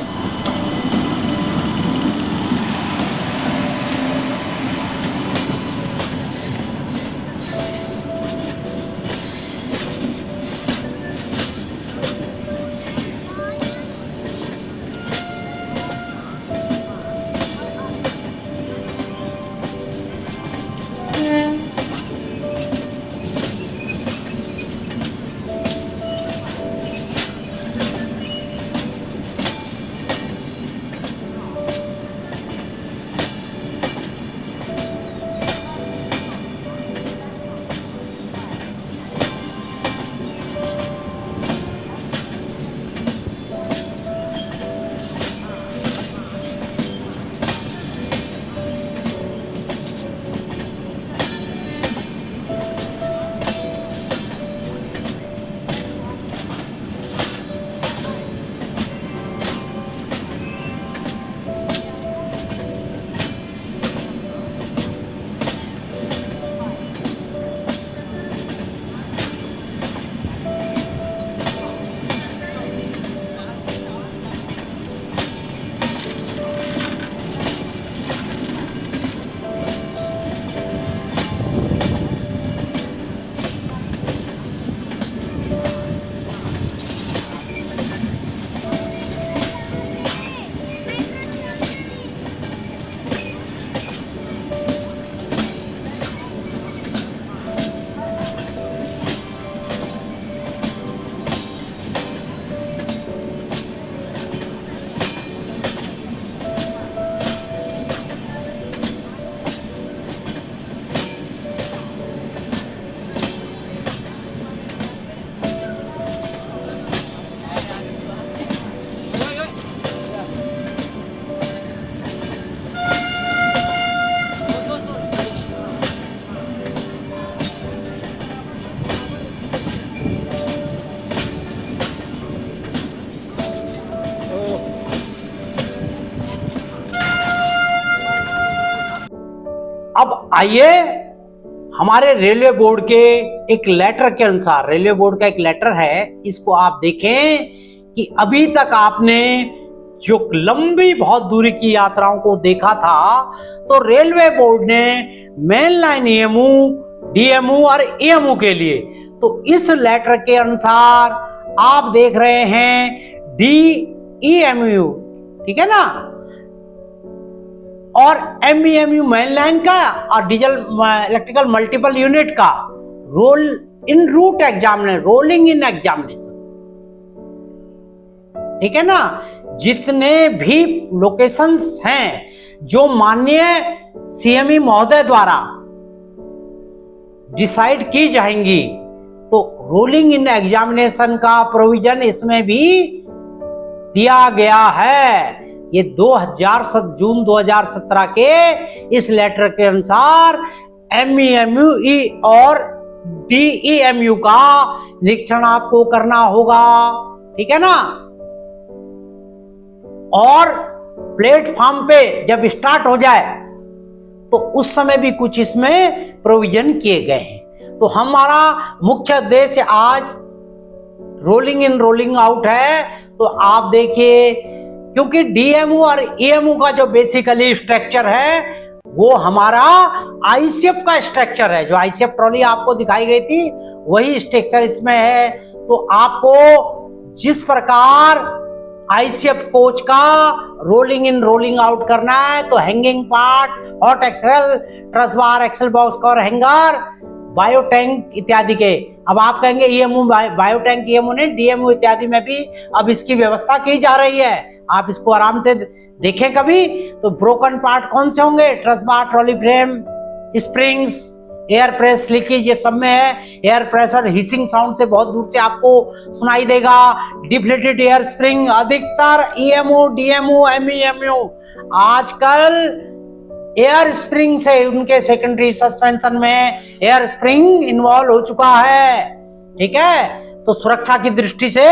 आइए हमारे रेलवे बोर्ड के एक लेटर के अनुसार, रेलवे बोर्ड का एक लेटर है, इसको आप देखें कि अभी तक आपने जो लंबी बहुत दूरी की यात्राओं को देखा था, तो रेलवे बोर्ड ने मेन लाइन ईएमयू, डीएमयू और ईएमयू के लिए, तो इस लेटर के अनुसार आप देख रहे हैं डीईएमयू, ठीक है ना, और एमईएमयू मेन लाइन का और डीजल इलेक्ट्रिकल मल्टीपल यूनिट का role in route examination, rolling in examination, ठीक है ना। जितने भी लोकेशंस हैं जो माननीय सीएमई महोदय द्वारा डिसाइड की जाएंगी, तो रोलिंग इन एग्जामिनेशन का प्रोविजन इसमें भी दिया गया है। ये जून 2017 के इस लेटर के अनुसार एमईएमयू और डीईएमयू का निरीक्षण आपको करना होगा, ठीक है ना। और प्लेटफॉर्म पे जब स्टार्ट हो जाए तो उस समय भी कुछ इसमें प्रोविजन किए गए हैं। तो हमारा मुख्य उद्देश्य आज रोलिंग इन रोलिंग आउट है। तो आप देखिए, क्योंकि डीएमयू और ईएमयू का जो बेसिकली स्ट्रक्चर है वो हमारा आईसीएफ का स्ट्रक्चर है। जो आईसीएफ ट्रॉली आपको दिखाई गई थी वही स्ट्रक्चर इसमें है। तो आपको जिस प्रकार आईसीएफ कोच का रोलिंग इन रोलिंग आउट करना है, तो hanging part, hot axle, truss bar, axle box cover, hanger, bio tank इत्यादि के, अब आप कहेंगे ईएमयू बायो टैंक ईएमयू ने डीएमयू इत्यादि में भी अब इसकी व्यवस्था की जा रही है। आप इसको आराम से देखें कभी। तो ब्रोकन पार्ट कौन से होंगे? Truss bar, trolley frame, springs, air press leakage, ये सब में है। एयर प्रेशर हिसिंग साउंड से बहुत दूर से आपको सुनाई देगा। डिफ्लेटेड एयर स्प्रिंग, अधिकतर ईएमयू, डीएमयू, एमईएमयू आजकल एयर स्प्रिंग से उनके सेकेंडरी सस्पेंशन में एयर स्प्रिंग इन्वॉल्व हो चुका है, ठीक है। तो सुरक्षा की दृष्टि से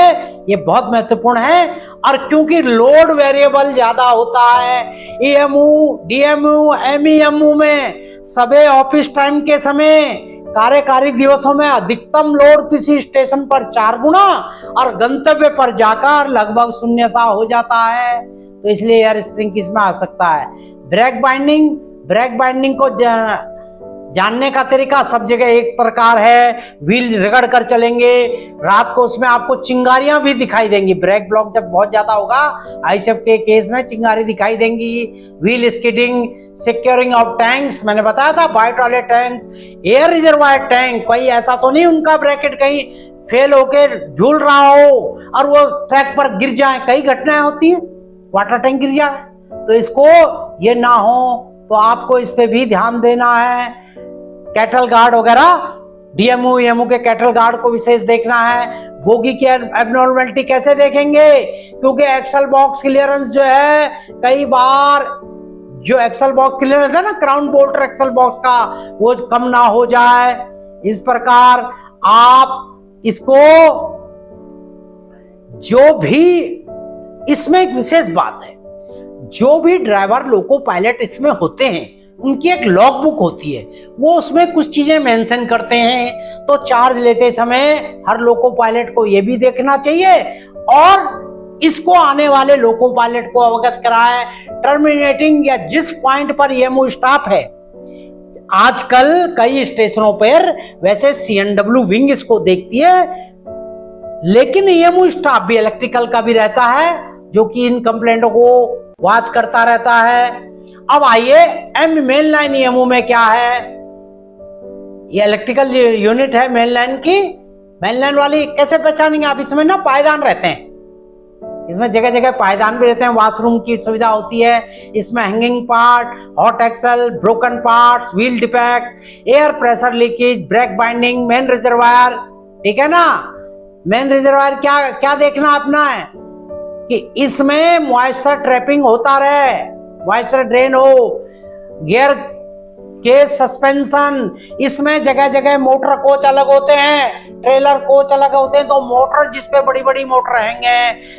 ये बहुत महत्वपूर्ण है। और क्योंकि लोड वेरिएबल ज्यादा होता है ईएमयू, डीएमयू, एमईएमयू में, सबे ऑफिस टाइम के समय, कार्यकारी दिवसों में अधिकतम लोड किसी स्टेशन पर 4 गुना और गंतव्य पर जाकर लगभग शून्य सा हो जाता है। तो इसलिए एयर स्प्रिंग किसमें आ सकता है। ब्रेक बाइंडिंग, ब्रेक बाइंडिंग को जानने का तरीका सब जगह एक प्रकार है। व्हील रगड़ कर चलेंगे, रात को उसमें आपको चिंगारियां भी दिखाई देंगी। ब्रेक ब्लॉक जब बहुत ज्यादा होगा, आईसीएफ के केस में चिंगारी दिखाई देंगी। Wheel skidding, securing of tanks, मैंने बताया था, bio toilet tanks, air reservoir tank, कोई ऐसा तो नहीं उनका ब्रैकेट कहीं फेल होकर झूल रहा हो और वो ट्रैक पर गिर जाए। कई घटनाएं होती हैं, वाटर टैंक गिर जाए। तो इसको ये ना हो, तो आपको इस पे भी ध्यान देना है। कैटल गार्ड वगैरह, डीएमयू ईएमयू के कैटल गार्ड को विशेष देखना है। बोगी की एबनॉर्मलिटी कैसे देखेंगे? क्योंकि एक्सल बॉक्स क्लियरेंस जो है, कई बार जो एक्सल बॉक्स क्लियरेंस है ना, क्राउन बोल्ट एक्सल बॉक्स का, वो कम ना हो जाए। इस प्रकार आप इसको, जो भी इसमें एक विशेष बात है, जो भी ड्राइवर लोको पायलट इसमें होते हैं उनकी एक लॉग बुक होती है, वो उसमें कुछ चीजें मेंशन करते हैं। तो चार्ज लेते समय हर लोको पायलट को ये भी देखना चाहिए और इसको आने वाले लोको पायलट को अवगत कराएं। टर्मिनेटिंग या जिस पॉइंट पर ईएमयू स्टॉप है, आजकल कई स्टेशनों पर वैसे सीएनडब्ल्यू विंग इसको देखती है, लेकिन ईएमयू स्टॉप भी इलेक्ट्रिकल का भी रहता है, जो कि इन कंप्लेंटों को वॉच करता रहता है। अब आइए एम मेन लाइन ईएमयू में क्या है। ये इलेक्ट्रिकल यूनिट है मेन लाइन की। मेन लाइन वाली कैसे पहचानेंगे आप? इसमें ना पायदान रहते हैं, इसमें जगह जगह पायदान भी रहते हैं, वॉशरूम की सुविधा होती है। इसमें hanging part, hot axle, broken parts, wheel defect, air pressure leakage, brake binding, main reservoir, ठीक है ना। मेन रिजर्वायर क्या क्या देखना अपना है कि इसमें मॉइस्चर ट्रैपिंग होता रहे, मॉइस्चर ड्रेन हो, गियर के सस्पेंशन, इसमें जगह जगह मोटर कोच अलग होते हैं, ट्रेलर कोच अलग होते हैं। तो मोटर जिस पे बड़ी बड़ी मोटर रहेंगे,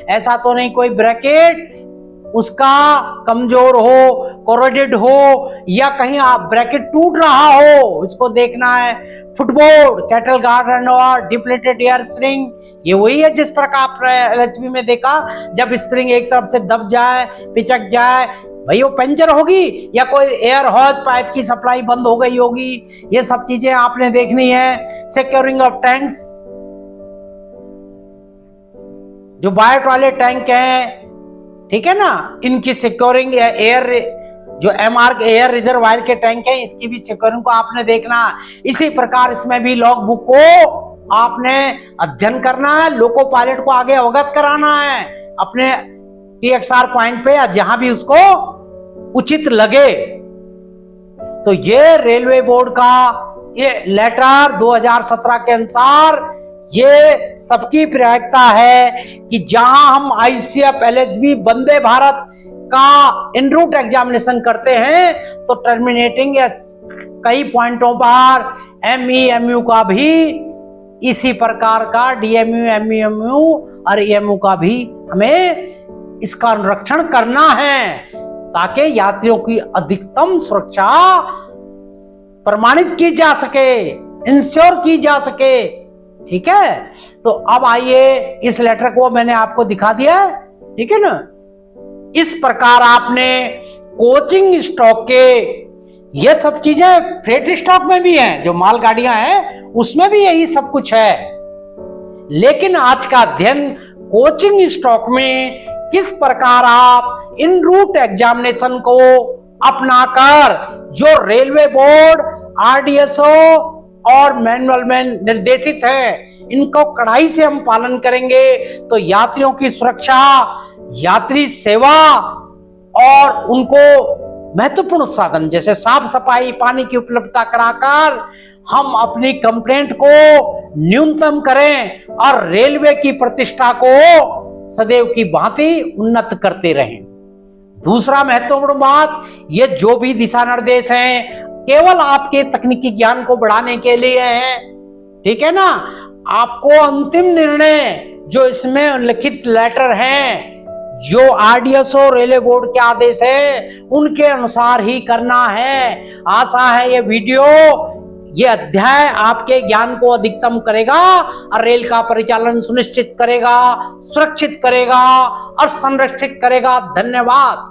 ऐसा तो नहीं कोई ब्रैकेट उसका कमजोर हो, कोरोडेड हो, या कहीं आप ब्रैकेट टूट रहा हो, इसको देखना है। Footboard, cattle guard run over, depleted air spring, ये वही है जिस प्रकार आपने एलएचबी में देखा, जब स्प्रिंग एक तरफ से दब जाए, पिचक जाए, भाई वो पंचर होगी, या कोई एयर हॉज पाइप की सप्लाई बंद हो गई होगी। ये सब चीजें आपने देखनी है। सिक्योरिंग ऑफ टैंक्स, जो बायो टॉयलेट टैंक हैं, ठीक है ना, इनकी सिक्योरिंग या एयर, जो एमआर एयर रिजर्वायर के टैंक हैं, इसकी भी सिक्योरिंग को आपने देखना। इसी प्रकार इसमें भी लॉग बुक को आपने अध्ययन करना है, लोको पायलट को आगे अवगत कराना है अपने टीएक्सआर पॉइंट पे, या जहां भी उसको उचित लगे। तो ये रेलवे बोर्ड का ये लेटर 2017 के अनुसार ये सबकी प्रायिकता है कि जहां हम आईसीएफ, एलएचबी, वंदे भारत का इन रूट एग्जामिनेशन करते हैं, तो टर्मिनेटिंग या कई पॉइंटों पर एमईएमयू का भी इसी प्रकार का, डीएमयू, एमईएमयू और ईएमयू का भी हमें इसका अनुरक्षण करना है, ताकि यात्रियों की अधिकतम सुरक्षा प्रमाणित की जा सके, इंश्योर की जा सके। ठीक है, तो अब आइए, इस लेटर को मैंने आपको दिखा दिया है, ठीक है ना। इस प्रकार आपने कोचिंग स्टॉक के ये सब चीजें फ्रेट स्टॉक में भी हैं, जो माल गाड़ियां हैं उसमें भी यही सब कुछ है, लेकिन आज का अध्ययन कोचिंग स्टॉक में किस प्रकार आप इन रूट एग्जामिनेशन को अपनाकर, जो रेलवे बोर्ड, आरडीएसओ और मैनुअल में निर्देशित है, इनको कड़ाई से हम पालन करेंगे, तो यात्रियों की सुरक्षा, यात्री सेवा और उनको महत्वपूर्ण साधन जैसे साफ सफाई, पानी की उपलब्धता कराकर हम अपनी कंप्लेंट को न्यूनतम करें और रेलवे की प्रतिष्ठा को सदैव की भांति उन्नत करते रहें। दूसरा महत्वपूर्ण बात, ये जो भी दिशा निर्देश हैं केवल आपके तकनीकी ज्ञान को बढ़ाने के लिए है, ठीक है ना। आपको अंतिम निर्णय जो इसमें उल्लिखित लेटर हैं, जो आरडीएसओ रेलवे बोर्ड के आदेश है, उनके अनुसार ही करना है। आशा है ये वीडियो, ये अध्याय आपके ज्ञान को अधिकतम करेगा और रेल का परिचालन सुनिश्चित करेगा, सुरक्षित करेगा और संरक्षित करेगा। धन्यवाद।